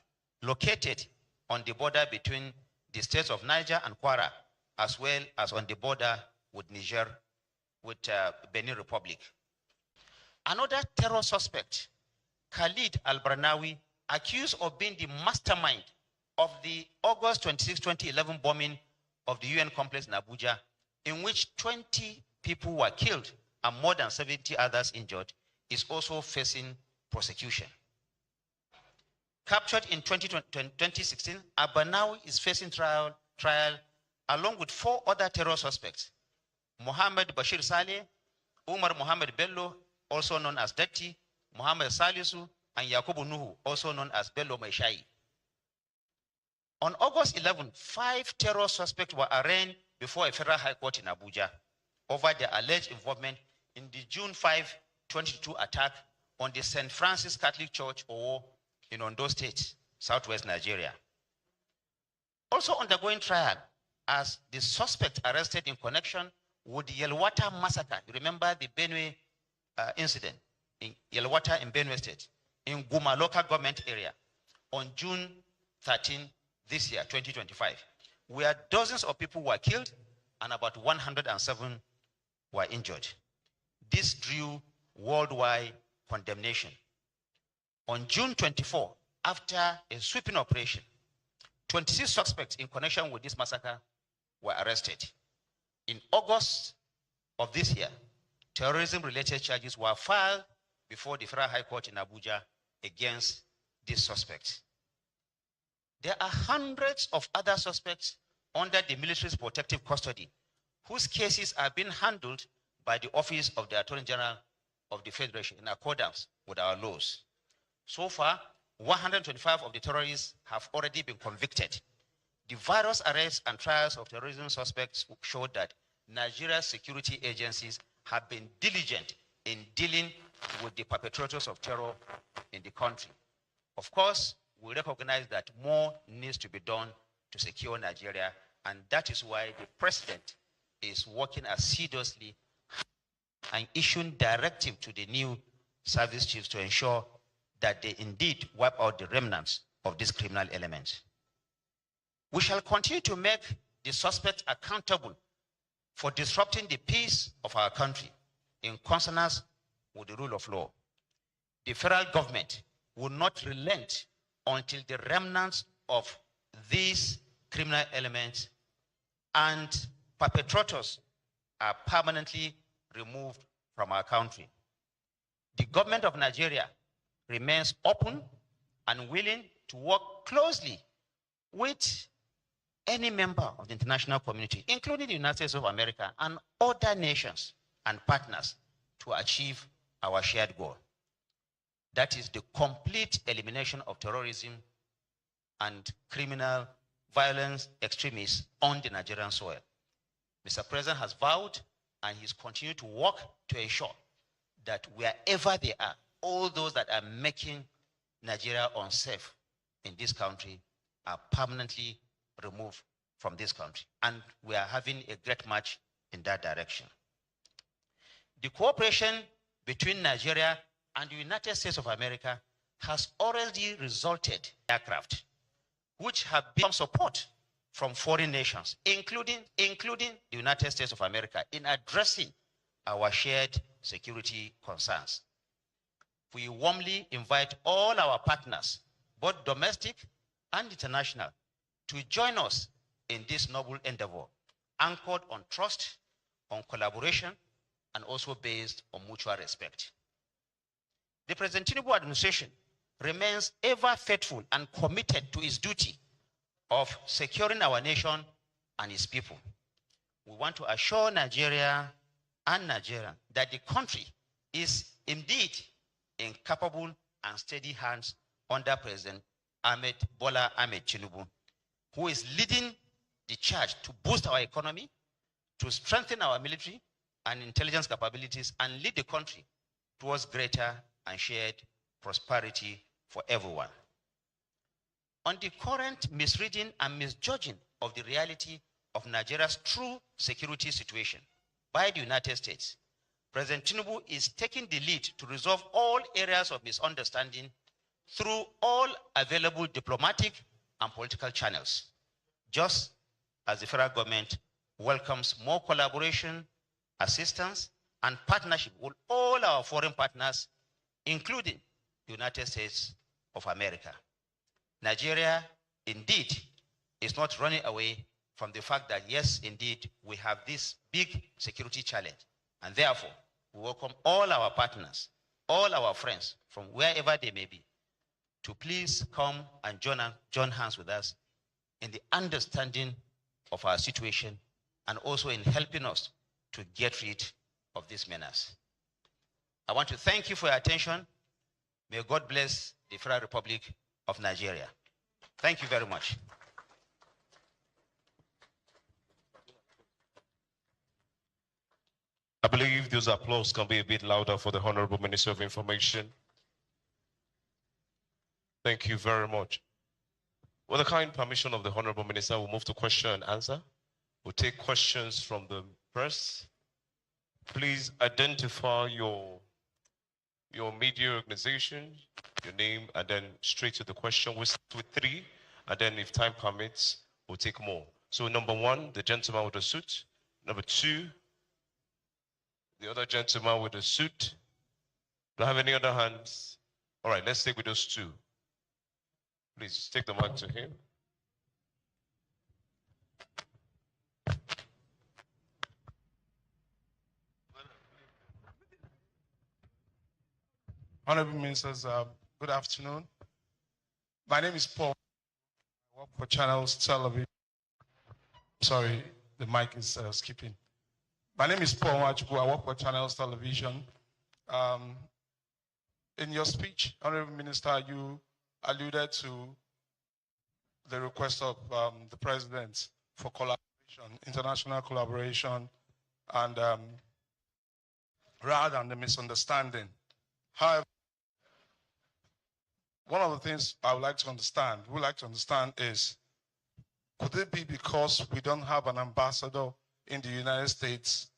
located on the border between the states of Niger and Kwara, as well as on the border with Niger, with Benin Republic. Another terror suspect, Khalid Al-Barnawi, accused of being the mastermind of the August 26, 2011 bombing of the UN complex in Abuja, in which 20 people were killed and more than 70 others injured, is also facing prosecution. Captured in 2016, Al-Barnawi is facing trial along with 4 other terror suspects, Mohammed Bashir Saleh, Umar Mohammed Bello, also known as Detti, Mohammed Salisu, and Yakubu Nuhu, also known as Bello Maishai. On August 11, 5 terror suspects were arraigned before a federal high court in Abuja over their alleged involvement in the June 5, 2022 attack on the St. Francis Catholic Church, Owo, in Ondo State, southwest Nigeria. Also undergoing trial as the suspect arrested in connection with the Yelwata massacre. You remember the Benue incident in Yelwata in Benue State, in Guma local government area on June 13 this year, 2025, where dozens of people were killed and about 107 were injured. This drew worldwide condemnation. On June 24, after a sweeping operation, 26 suspects in connection with this massacre were arrested. In August of this year, terrorism-related charges were filed before the Federal High Court in Abuja against these suspects. There are hundreds of other suspects under the military's protective custody whose cases are being handled by the Office of the Attorney General of the Federation in accordance with our laws. So far, 125 of the terrorists have already been convicted. The various arrests and trials of terrorism suspects showed that Nigeria's security agencies have been diligent in dealing with the perpetrators of terror in the country. Of course, we recognize that more needs to be done to secure Nigeria, and that is why the president is working assiduously and issuing directive to the new service chiefs to ensure that they indeed wipe out the remnants of these criminal elements. We shall continue to make the suspects accountable for disrupting the peace of our country in consonance with the rule of law. The federal government will not relent until the remnants of these criminal elements and perpetrators are permanently removed from our country. The government of Nigeria remains open and willing to work closely with any member of the international community, including the United States of America and other nations and partners, to achieve our shared goal. That is the complete elimination of terrorism and criminal violence extremists on the Nigerian soil. Mr. President has vowed, and he's continued to work to ensure that wherever they are, all those that are making Nigeria unsafe in this country are permanently removed from this country. And we are having a great march in that direction. The cooperation between Nigeria and the United States of America has already resulted in aircraft, which have been support from foreign nations, including the United States of America, in addressing our shared security concerns. We warmly invite all our partners, both domestic and international, to join us in this noble endeavor, anchored on trust, on collaboration, and also based on mutual respect. The President Tinubu administration remains ever faithful and committed to its duty of securing our nation and its people. We want to assure Nigeria and Nigerians that the country is indeed in capable and steady hands under President Bola Ahmed Tinubu, who is leading the charge to boost our economy, to strengthen our military and intelligence capabilities, and lead the country towards greater and shared prosperity for everyone. On the current misreading and misjudging of the reality of Nigeria's true security situation by the United States, President Tinubu is taking the lead to resolve all areas of misunderstanding through all available diplomatic and political channels, just as the federal government welcomes more collaboration, assistance, and partnership with all our foreign partners, including the United States of America. Nigeria, indeed, is not running away from the fact that, yes, indeed, we have this big security challenge. And therefore, we welcome all our partners, all our friends, from wherever they may be, to please come and join hands with us in the understanding of our situation and also in helping us to get rid of this menace. I want to thank you for your attention. May God bless the Federal Republic of Nigeria. Thank you very much. I believe those applause can be a bit louder for the Honorable Minister of Information. Thank you very much. With the kind permission of the Honorable Minister, we'll move to question and answer. We'll take questions from the press. Please identify your media organization, your name, and then straight to the question. We'll start with 3, and then if time permits, we'll take more. So number 1, the gentleman with the suit. Number 2, the other gentleman with the suit. Do I have any other hands? All right, let's take with those 2. Please take the mic to him. Honorable Ministers, good afternoon. My name is Paul. I work for Channels Television. Sorry, the mic is skipping. My name is Paul Machuku. I work for Channels Television. In your speech, Honorable Minister, you alluded to the request of the President for collaboration, international collaboration, and rather than the misunderstanding. However, one of the things I would like to understand, is, could it be because we don't have an ambassador in the United States?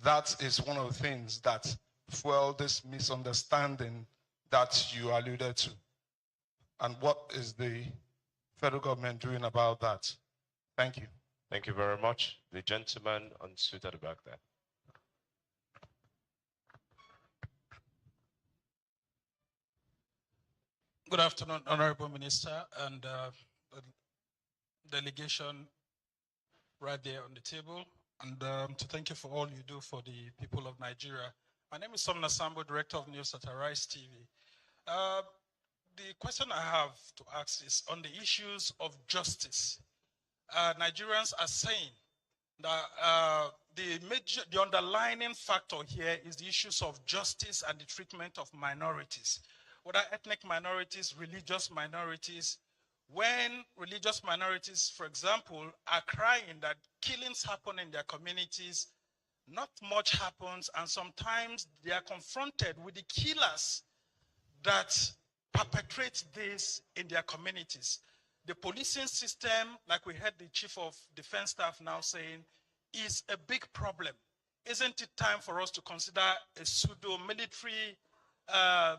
That is one of the things that fuel this misunderstanding that you alluded to. And what is the federal government doing about that? Thank you. Thank you very much. The gentleman on suit at the back there. Good afternoon, Honorable Minister, and the delegation right there on the table, and to thank you for all you do for the people of Nigeria. My name is Somna Sambo, Director of News at Arise TV. The question I have to ask is on the issues of justice. Nigerians are saying that the underlying factor here is the issues of justice and the treatment of minorities, whether ethnic minorities, religious minorities. When religious minorities, for example, are crying that killings happen in their communities, not much happens, and sometimes they are confronted with the killers that perpetrate this in their communities. The policing system, like we heard the Chief of Defense Staff now saying, is a big problem. Isn't it time for us to consider a pseudo-military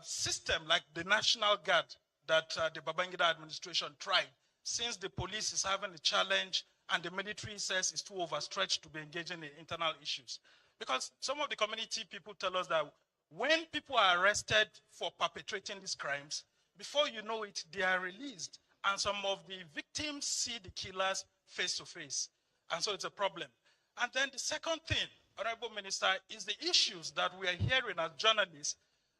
system like the National Guard that the Babangida administration tried, since the police is having a challenge and the military says it's too overstretched to be engaging in internal issues? Because some of the community people tell us that when people are arrested for perpetrating these crimes, before you know it, they are released. And some of the victims see the killers face to face. And so it's a problem. And then the second thing, Honorable Minister, is the issues that we are hearing as journalists,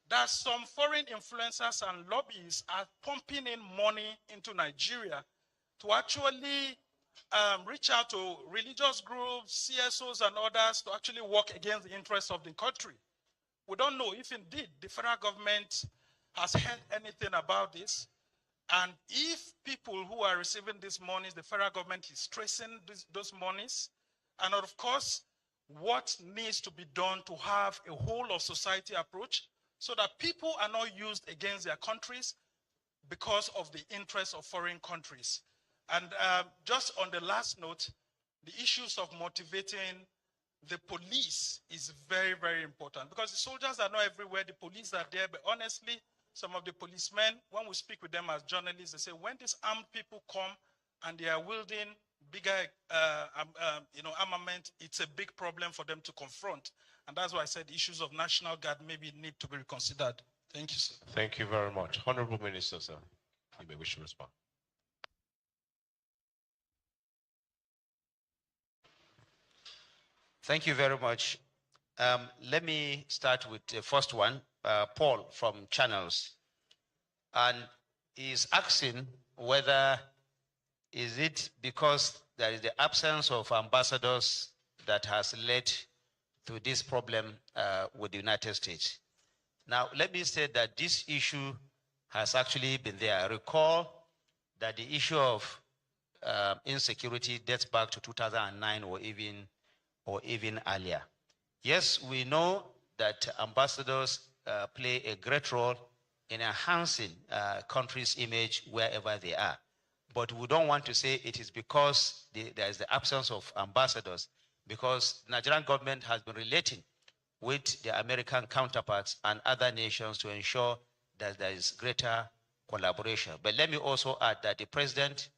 that some foreign influencers and lobbyists are pumping in money into Nigeria to actually reach out to religious groups, CSOs and others to actually work against the interests of the country. We don't know if indeed the federal government has heard anything about this. And if people who are receiving these monies, the federal government is tracing those monies. And of course, what needs to be done to have a whole of society approach so that people are not used against their countries because of the interests of foreign countries. And just on the last note, the issues of motivating the police is very, very important, because the soldiers are not everywhere, the police are there, but honestly, some of the policemen, when we speak with them as journalists, they say when these armed people come and they are wielding bigger armament, it's a big problem for them to confront. And that's why I said issues of National Guard maybe need to be reconsidered. Thank you, sir. Thank you very much. Honorable Minister, sir, you may wish to respond. Thank you very much. Let me start with the first one, Paul from Channels. And he's asking whether is it because there is the absence of ambassadors that has led to this problem with the United States. Now, let me say that this issue has actually been there. Recall that the issue of insecurity dates back to 2009 or even earlier. Yes, we know that ambassadors play a great role in enhancing countries' image wherever they are. but we don't want to say it is because there is the absence of ambassadors, because the Nigerian government has been relating with the American counterparts and other nations to ensure that there is greater collaboration. But let me also add that the president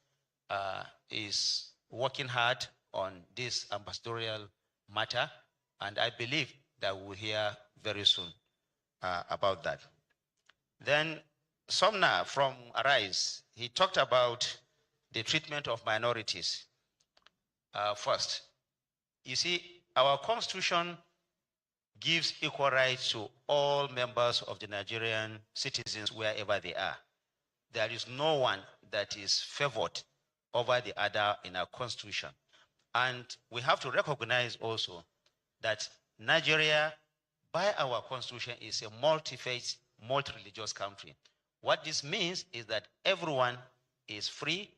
is working hard on this ambassadorial matter, and I believe that we'll hear very soon about that. Then Somna from Arise, he talked about the treatment of minorities. First, you see, our constitution gives equal rights to all members of the Nigerian citizens wherever they are. There is no one that is favored over the other in our constitution. And we have to recognize also that Nigeria, by our constitution, is a multi-faith, multi-religious country. What this means is that everyone is free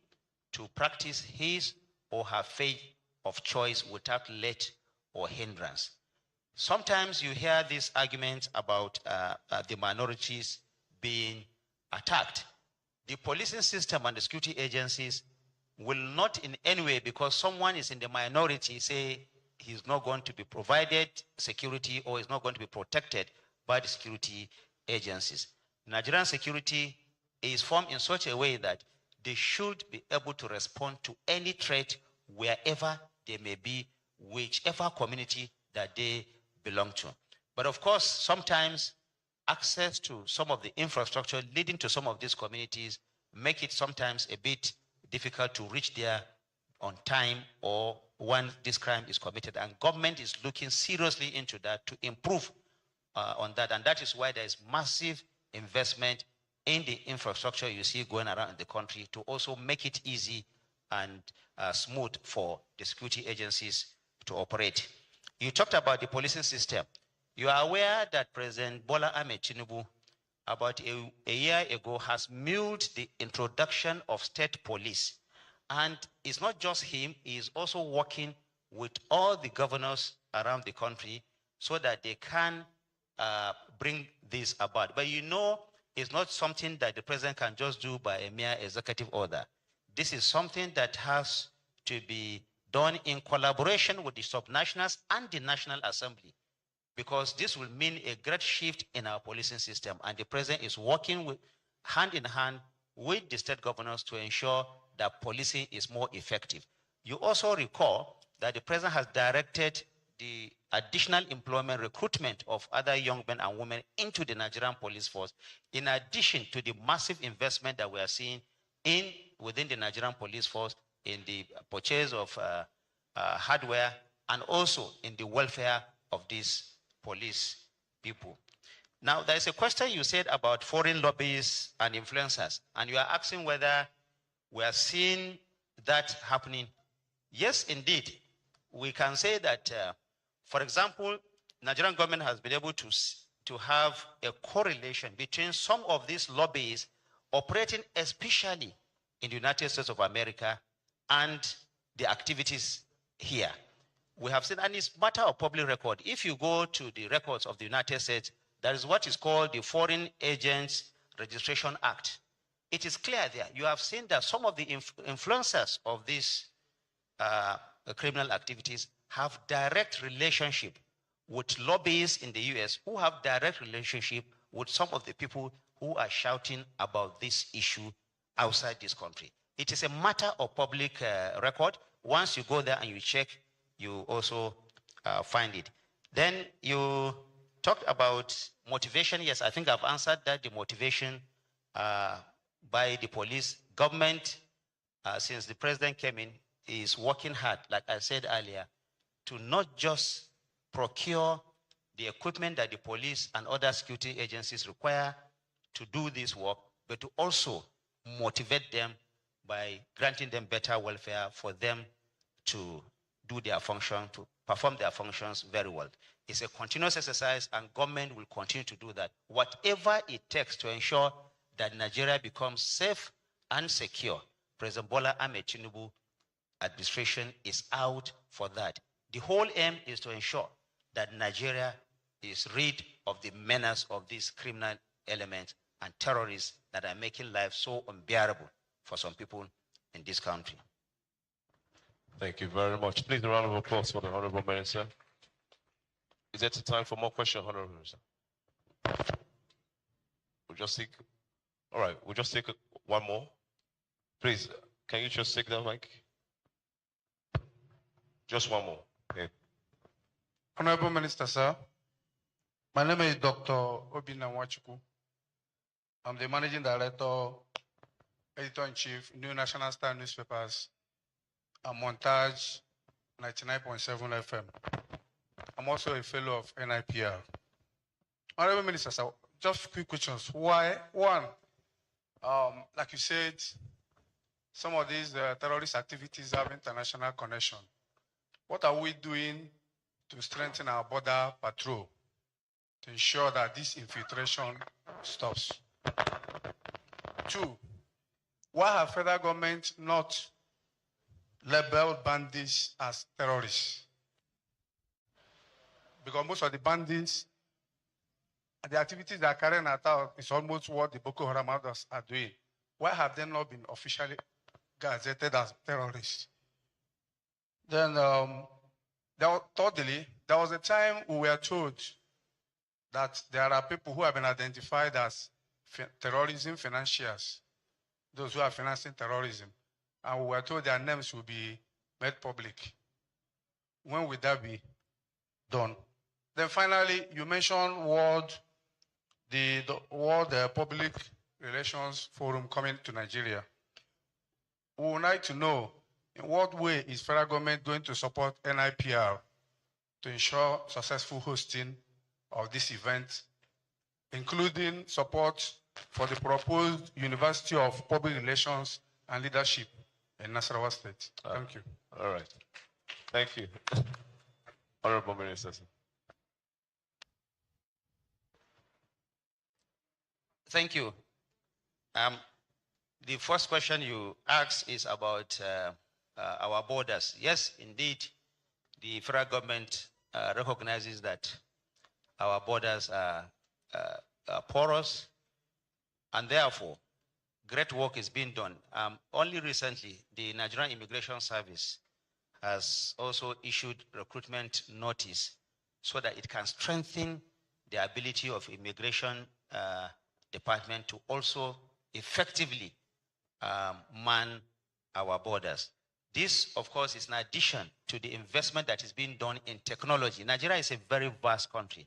to practice his or her faith of choice without let or hindrance. Sometimes you hear these arguments about the minorities being attacked. The policing system and the security agencies will not in any way, because someone is in the minority, say he's not going to be provided security or is not going to be protected by the security agencies. Nigerian security is formed in such a way that they should be able to respond to any threat wherever they may be, whichever community that they belong to. But of course, sometimes access to some of the infrastructure leading to some of these communities make it sometimes a bit difficult to reach there on time or when this crime is committed. And government is looking seriously into that to improve on that. And that is why there is massive investment in the infrastructure you see going around in the country to also make it easy and smooth for the security agencies to operate. You talked about the policing system. You are aware that President Bola Ahmed Tinubu, about a year ago, has mulled the introduction of state police. And it's not just him, he is also working with all the governors around the country so that they can bring this about. But you know, it's not something that the president can just do by a mere executive order. This is something that has to be done in collaboration with the subnationals and the National Assembly, because this will mean a great shift in our policing system. And the president is working with, hand in hand with the state governors to ensure that policing is more effective. You also recall that the president has directed the additional employment recruitment of other young men and women into the Nigerian police force, in addition to the massive investment that we are seeing within the Nigerian police force in the purchase of hardware and also in the welfare of these police people. Now, there is a question you said about foreign lobbyists and influencers, and you are asking whether we are seeing that happening. Yes, indeed. We can say that, for example, Nigerian government has been able to have a correlation between some of these lobbyists operating especially in the United States of America and the activities here. We have seen, and it's a matter of public record. If you go to the records of the United States, there is what is called the Foreign Agents Registration Act. It is clear there. You have seen that some of the influencers of these criminal activities have direct relationship with lobbyists in the US who have direct relationship with some of the people who are shouting about this issue outside this country. It is a matter of public record. Once you go there and you check, you also find it. Then you talked about motivation. Yes, I think I've answered that. The motivation by the police. Government, since the president came in, is working hard, like I said earlier, to not just procure the equipment that the police and other security agencies require to do this work, but to also motivate them by granting them better welfare for them to do their function, to perform their functions very well. It's a continuous exercise, and government will continue to do that. Whatever it takes to ensure that Nigeria becomes safe and secure, President Bola Ahmed Tinubu administration is out for that. The whole aim is to ensure that Nigeria is rid of the menace of these criminal elements and terrorists that are making life so unbearable for some people in this country. Thank you very much. Please, a round of applause for the Honorable Minister. Is there time for more questions, Honorable Minister? We'll just take, all right, we'll just take one more. Please, can you just take that mic? Just one more. Okay. Honorable Minister, sir, my name is Dr. Obinna Nwachukwu. I'm the Managing Director, Editor-in-Chief, New National Star Newspapers, and Montage 99.7 FM. I'm also a fellow of NIPR. Honorable Minister, sir, just quick questions. Why? One, like you said, some of these terrorist activities have international connection. What are we doing to strengthen our border patrol to ensure that this infiltration stops? Two, why have federal government not labeled bandits as terrorists? Because most of the bandits, the activities they are carrying out is almost what the Boko Haram others are doing. Why have they not been officially gazetted as terrorists? Then, thirdly, there was a time we were told that there are people who have been identified as terrorism financiers, those who are financing terrorism, and we were told their names will be made public. When will that be done? Then finally, you mentioned the World Public Relations Forum coming to Nigeria. We would like to know, in what way is federal government going to support NIPR to ensure successful hosting of this event, including support for the proposed University of Public Relations and Leadership in Nasarawa State? Thank you. All right. Thank you. Honorable Minister. Thank you. The first question you asked is about our borders. Yes, indeed, the federal government recognizes that our borders are porous, and therefore, great work is being done. Only recently, the Nigerian Immigration Service has also issued recruitment notice so that it can strengthen the ability of immigration department to also effectively man our borders. This, of course, is in addition to the investment that is being done in technology. Nigeria is a very vast country,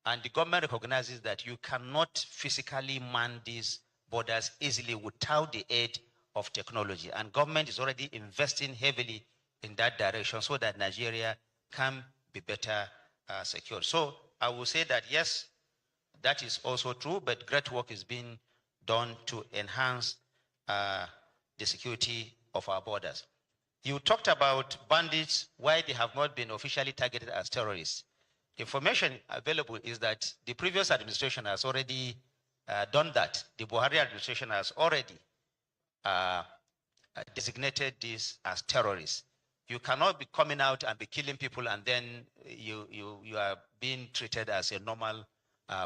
and the government recognizes that you cannot physically man these borders easily without the aid of technology. And government is already investing heavily in that direction so that Nigeria can be better secured. So I will say that, yes, that is also true, but great work is being done to enhance the security of our borders. You talked about bandits, why they have not been officially targeted as terrorists. Information available is that the previous administration has already done that. The Buhari administration has already designated this as terrorists. You cannot be coming out and be killing people and then you are being treated as a normal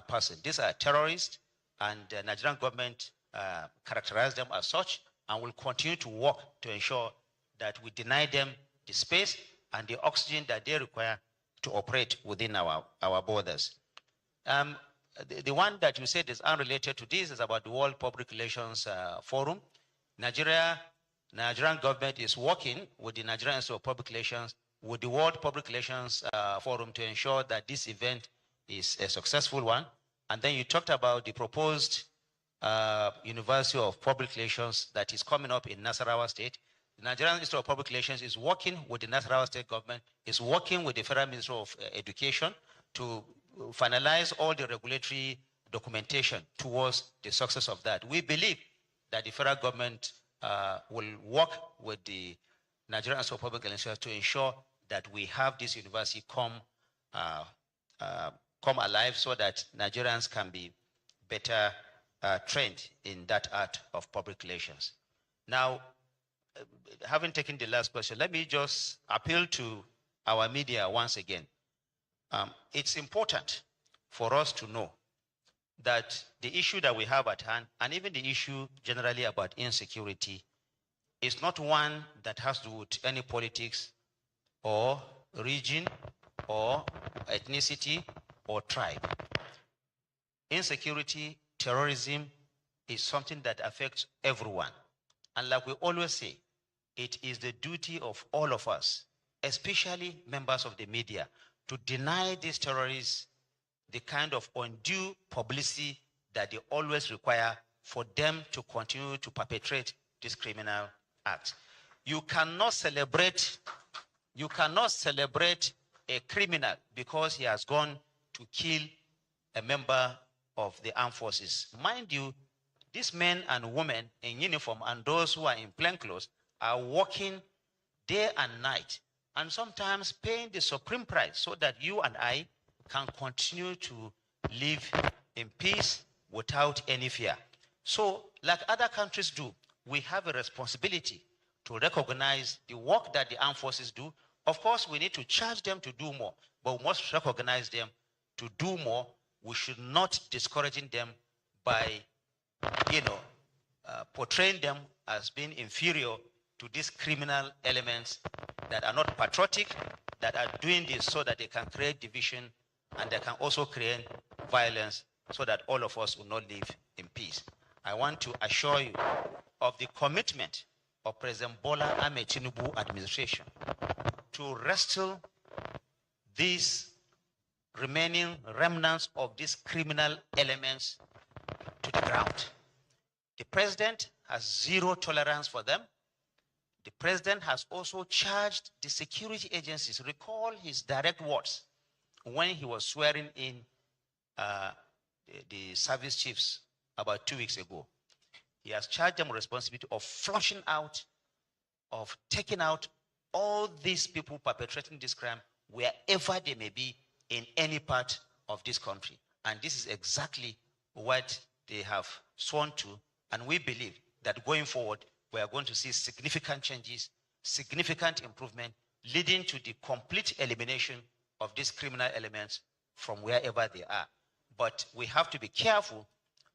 person. These are terrorists, and the Nigerian government characterize them as such and will continue to work to ensure that we deny them the space and the oxygen that they require to operate within our borders. The one that you said is unrelated to this is about the World Public Relations Forum. Nigerian government is working with the Nigerian Institute of Public Relations, with the World Public Relations Forum to ensure that this event is a successful one. And then you talked about the proposed University of Public Relations that is coming up in Nasarawa State. The Nigerian Institute of Public Relations is working with the Nasarawa State government, is working with the Federal Ministry of Education to finalize all the regulatory documentation towards the success of that. We believe that the federal government will work with the Nigerian Institute of Public Relations to ensure that we have this university come alive so that Nigerians can be better trained in that art of public relations. Now, having taken the last question, let me just appeal to our media once again. It's important for us to know that the issue that we have at hand, and even the issue generally about insecurity, is not one that has to do with any politics or region or ethnicity or tribe. Insecurity, terrorism is something that affects everyone. And like we always say, it is the duty of all of us, especially members of the media, to deny these terrorists the kind of undue publicity that they always require for them to continue to perpetrate this criminal act. You cannot celebrate a criminal because he has gone to kill a member of the armed forces. Mind you, these men and women in uniform and those who are in plain clothes are working day and night and sometimes paying the supreme price so that you and I can continue to live in peace without any fear. So, like other countries do, we have a responsibility to recognize the work that the armed forces do. Of course, we need to charge them to do more, but we must recognize them to do more. We should not discourage them by, portraying them as being inferior to these criminal elements that are not patriotic, that are doing this so that they can create division and they can also create violence so that all of us will not live in peace. I want to assure you of the commitment of President Bola Ahmed Tinubu administration to wrestle these remaining remnants of these criminal elements to the ground. The president has zero tolerance for them. The president has also charged the security agencies. Recall his direct words when he was swearing in the service chiefs about 2 weeks ago. He has charged them with responsibility of flushing out, of taking out all these people perpetrating this crime wherever they may be in any part of this country. And this is exactly what they have sworn to. And we believe that going forward, we are going to see significant changes, significant improvement, leading to the complete elimination of these criminal elements from wherever they are. But we have to be careful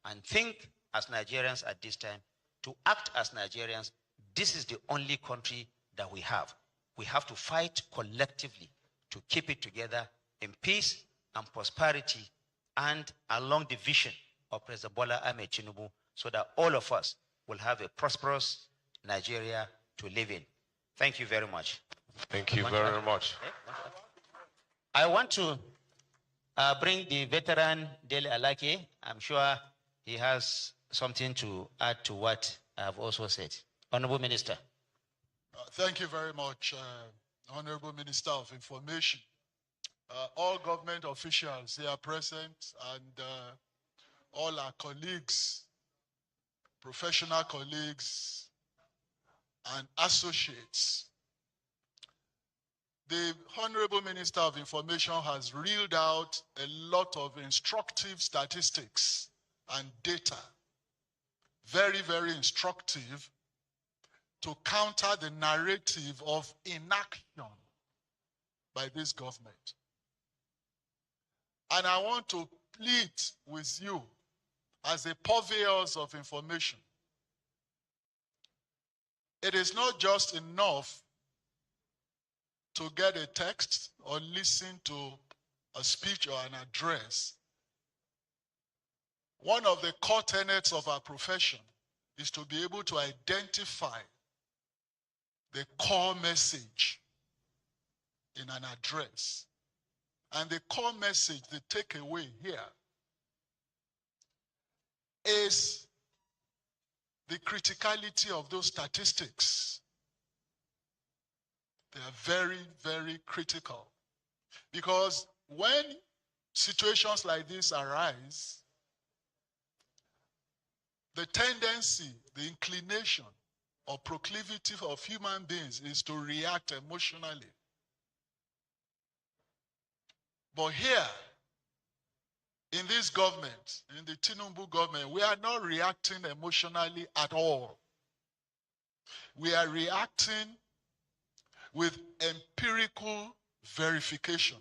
and think as Nigerians at this time, to act as Nigerians. This is the only country that we have. We have to fight collectively to keep it together in peace and prosperity and along the vision of President Bola Ahmed Tinubu so that all of us will have a prosperous Nigeria to live in. Thank you very much. Thank you very much. I want to bring the veteran Dele Alake. I'm sure he has something to add to what I've also said. Honorable Minister. Thank you very much, Honorable Minister of Information. All government officials here present and all our colleagues, professional colleagues and associates. The Honorable Minister of Information has reeled out a lot of instructive statistics and data, very, very instructive to counter the narrative of inaction by this government. And I want to plead with you as the purveyors of information. It is not just enough to get a text or listen to a speech or an address. One of the core tenets of our profession is to be able to identify the core message in an address. And the core message, the takeaway here, is the criticality of those statistics. They are very, very critical. Because when situations like this arise, the tendency, the inclination or proclivity of human beings is to react emotionally. But here, in this government, in the Tinubu government, we are not reacting emotionally at all. We are reacting with empirical verification.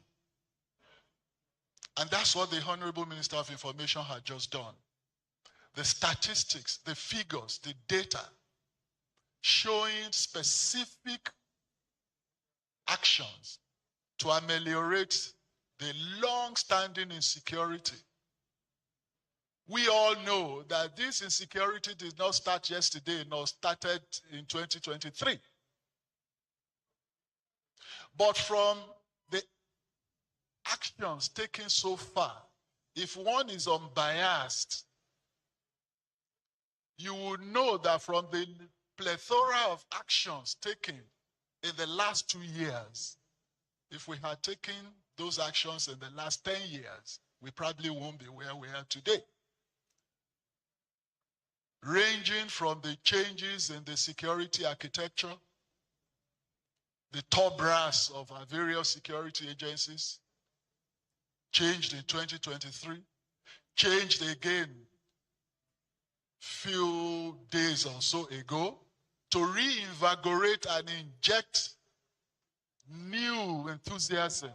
And that's what the Honorable Minister of Information had just done. The statistics, the figures, the data showing specific actions to ameliorate the long-standing insecurity. We all know that this insecurity did not start yesterday, nor started in 2023. But from the actions taken so far, if one is unbiased, you will know that from the plethora of actions taken in the last 2 years, if we had taken those actions in the last 10 years, we probably won't be where we are today. Ranging from the changes in the security architecture, the top brass of our various security agencies, changed in 2023, changed again few days or so ago, to reinvigorate and inject new enthusiasm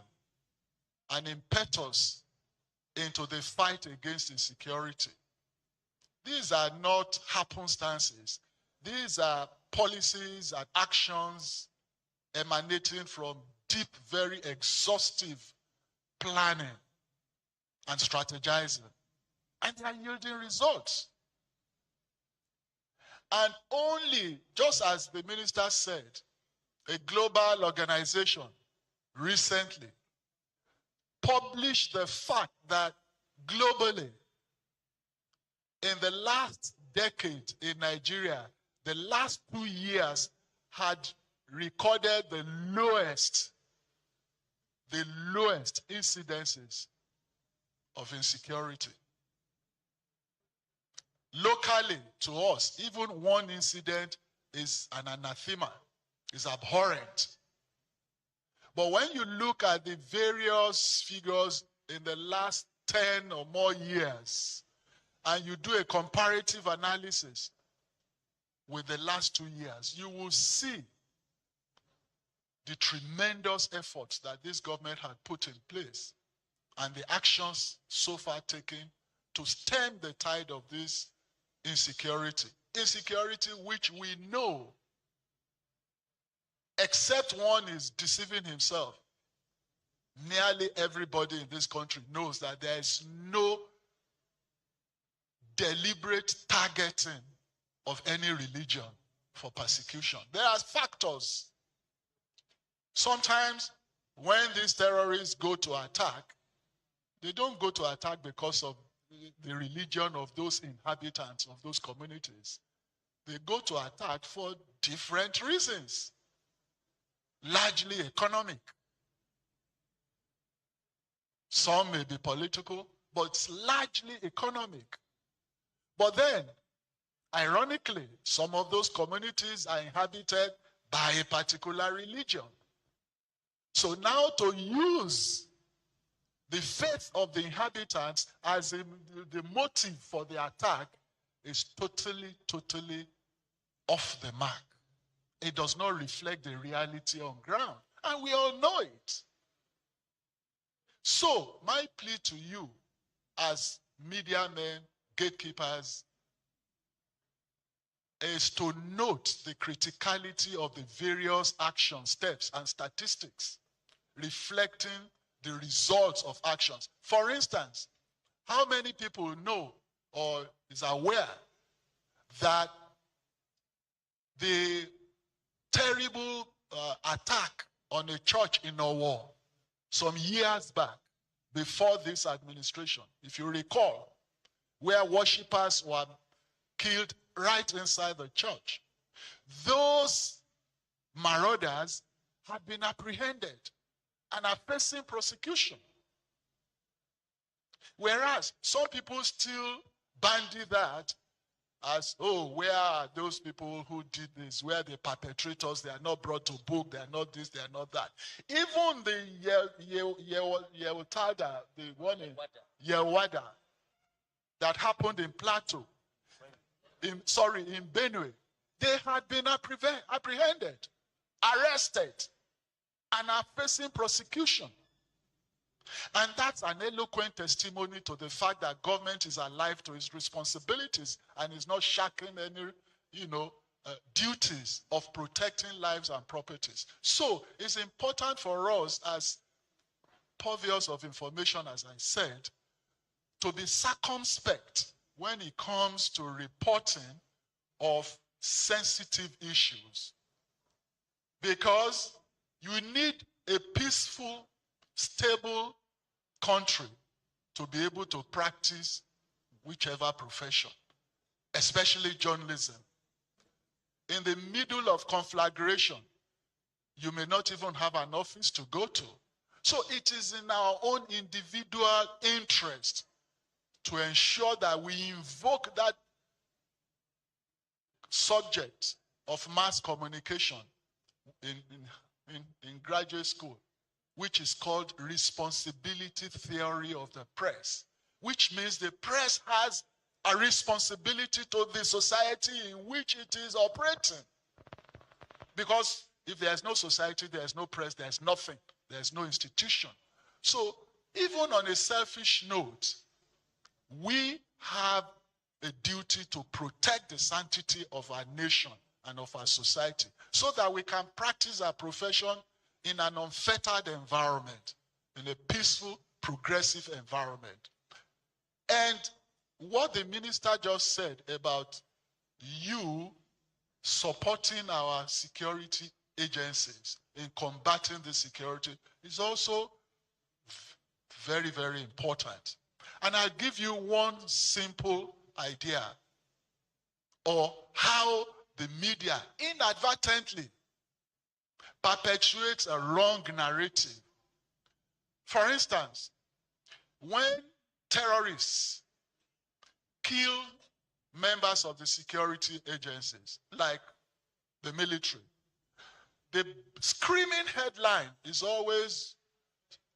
and impetus into the fight against insecurity. These are not happenstances. These are policies and actions emanating from deep, very exhaustive planning and strategizing. And they are yielding results. And only, just as the minister said, a global organization recently published the fact that globally, in the last decade in Nigeria, the last 2 years had recorded the lowest incidences of insecurity. Locally, to us, even one incident is an anathema, is abhorrent. But when you look at the various figures in the last 10 or more years, and you do a comparative analysis with the last 2 years, you will see the tremendous efforts that this government had put in place and the actions so far taken to stem the tide of this insecurity. Insecurity which we know, except one is deceiving himself, nearly everybody in this country knows that there is no deliberate targeting of any religion for persecution. There are factors. Sometimes when these terrorists go to attack, they don't go to attack because of the religion of those inhabitants of those communities. They go to attack for different reasons, largely economic. Some may be political, but it's largely economic. But then, ironically, some of those communities are inhabited by a particular religion. So now to use the faith of the inhabitants as the motive for the attack is totally off the mark. It does not reflect the reality on ground. And we all know it. So my plea to you as media men, gatekeepers, is to note the criticality of the various action steps and statistics reflecting the results of actions. For instance, how many people know or is aware that the terrible attack on a church in Owo some years back, before this administration, if you recall, where worshippers were killed right inside the church, those marauders had been apprehended and are facing prosecution. Whereas some people still bandy that as, oh, where are those people who did this? Where are the perpetrators? They are not brought to book. They are not this. They are not that. Even the Yewtada, the one in Yewada, that happened in Plateau, in Benue, they had been apprehended, arrested, and are facing prosecution. And that's an eloquent testimony to the fact that government is alive to its responsibilities and is not shirking any, duties of protecting lives and properties. So it's important for us as purveyors of information, as I said, to be circumspect when it comes to reporting of sensitive issues. Because you need a peaceful, stable country to be able to practice whichever profession, especially journalism. In the middle of conflagration, you may not even have an office to go to. So it is in our own individual interest to ensure that we invoke that subject of mass communication in graduate school, which is called responsibility theory of the press, which means the press has a responsibility to the society in which it is operating. Because if there's no society, there's no press, there's nothing, there's no institution. So even on a selfish note, we have a duty to protect the sanctity of our nation and of our society so that we can practice our profession in an unfettered environment, in a peaceful, progressive environment. And what the minister just said about you supporting our security agencies in combating the security is also very, very important. And I'll give you one simple idea of how the media inadvertently perpetuates a wrong narrative. For instance, when terrorists kill members of the security agencies, like the military, the screaming headline is always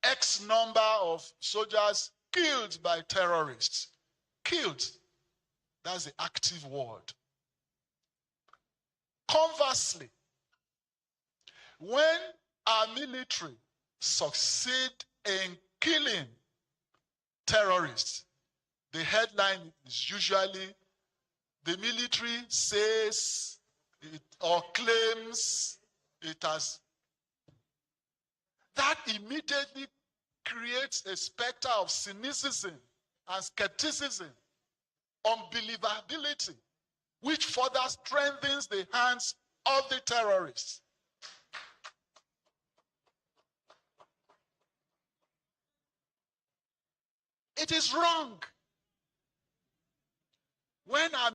X number of soldiers killed by terrorists. Killed. That's the active word. Conversely, when our military succeed in killing terrorists, the headline is usually the military says it or claims it has. That immediately creates a specter of cynicism and skepticism, unbelievability, which further strengthens the hands of the terrorists. It is wrong when our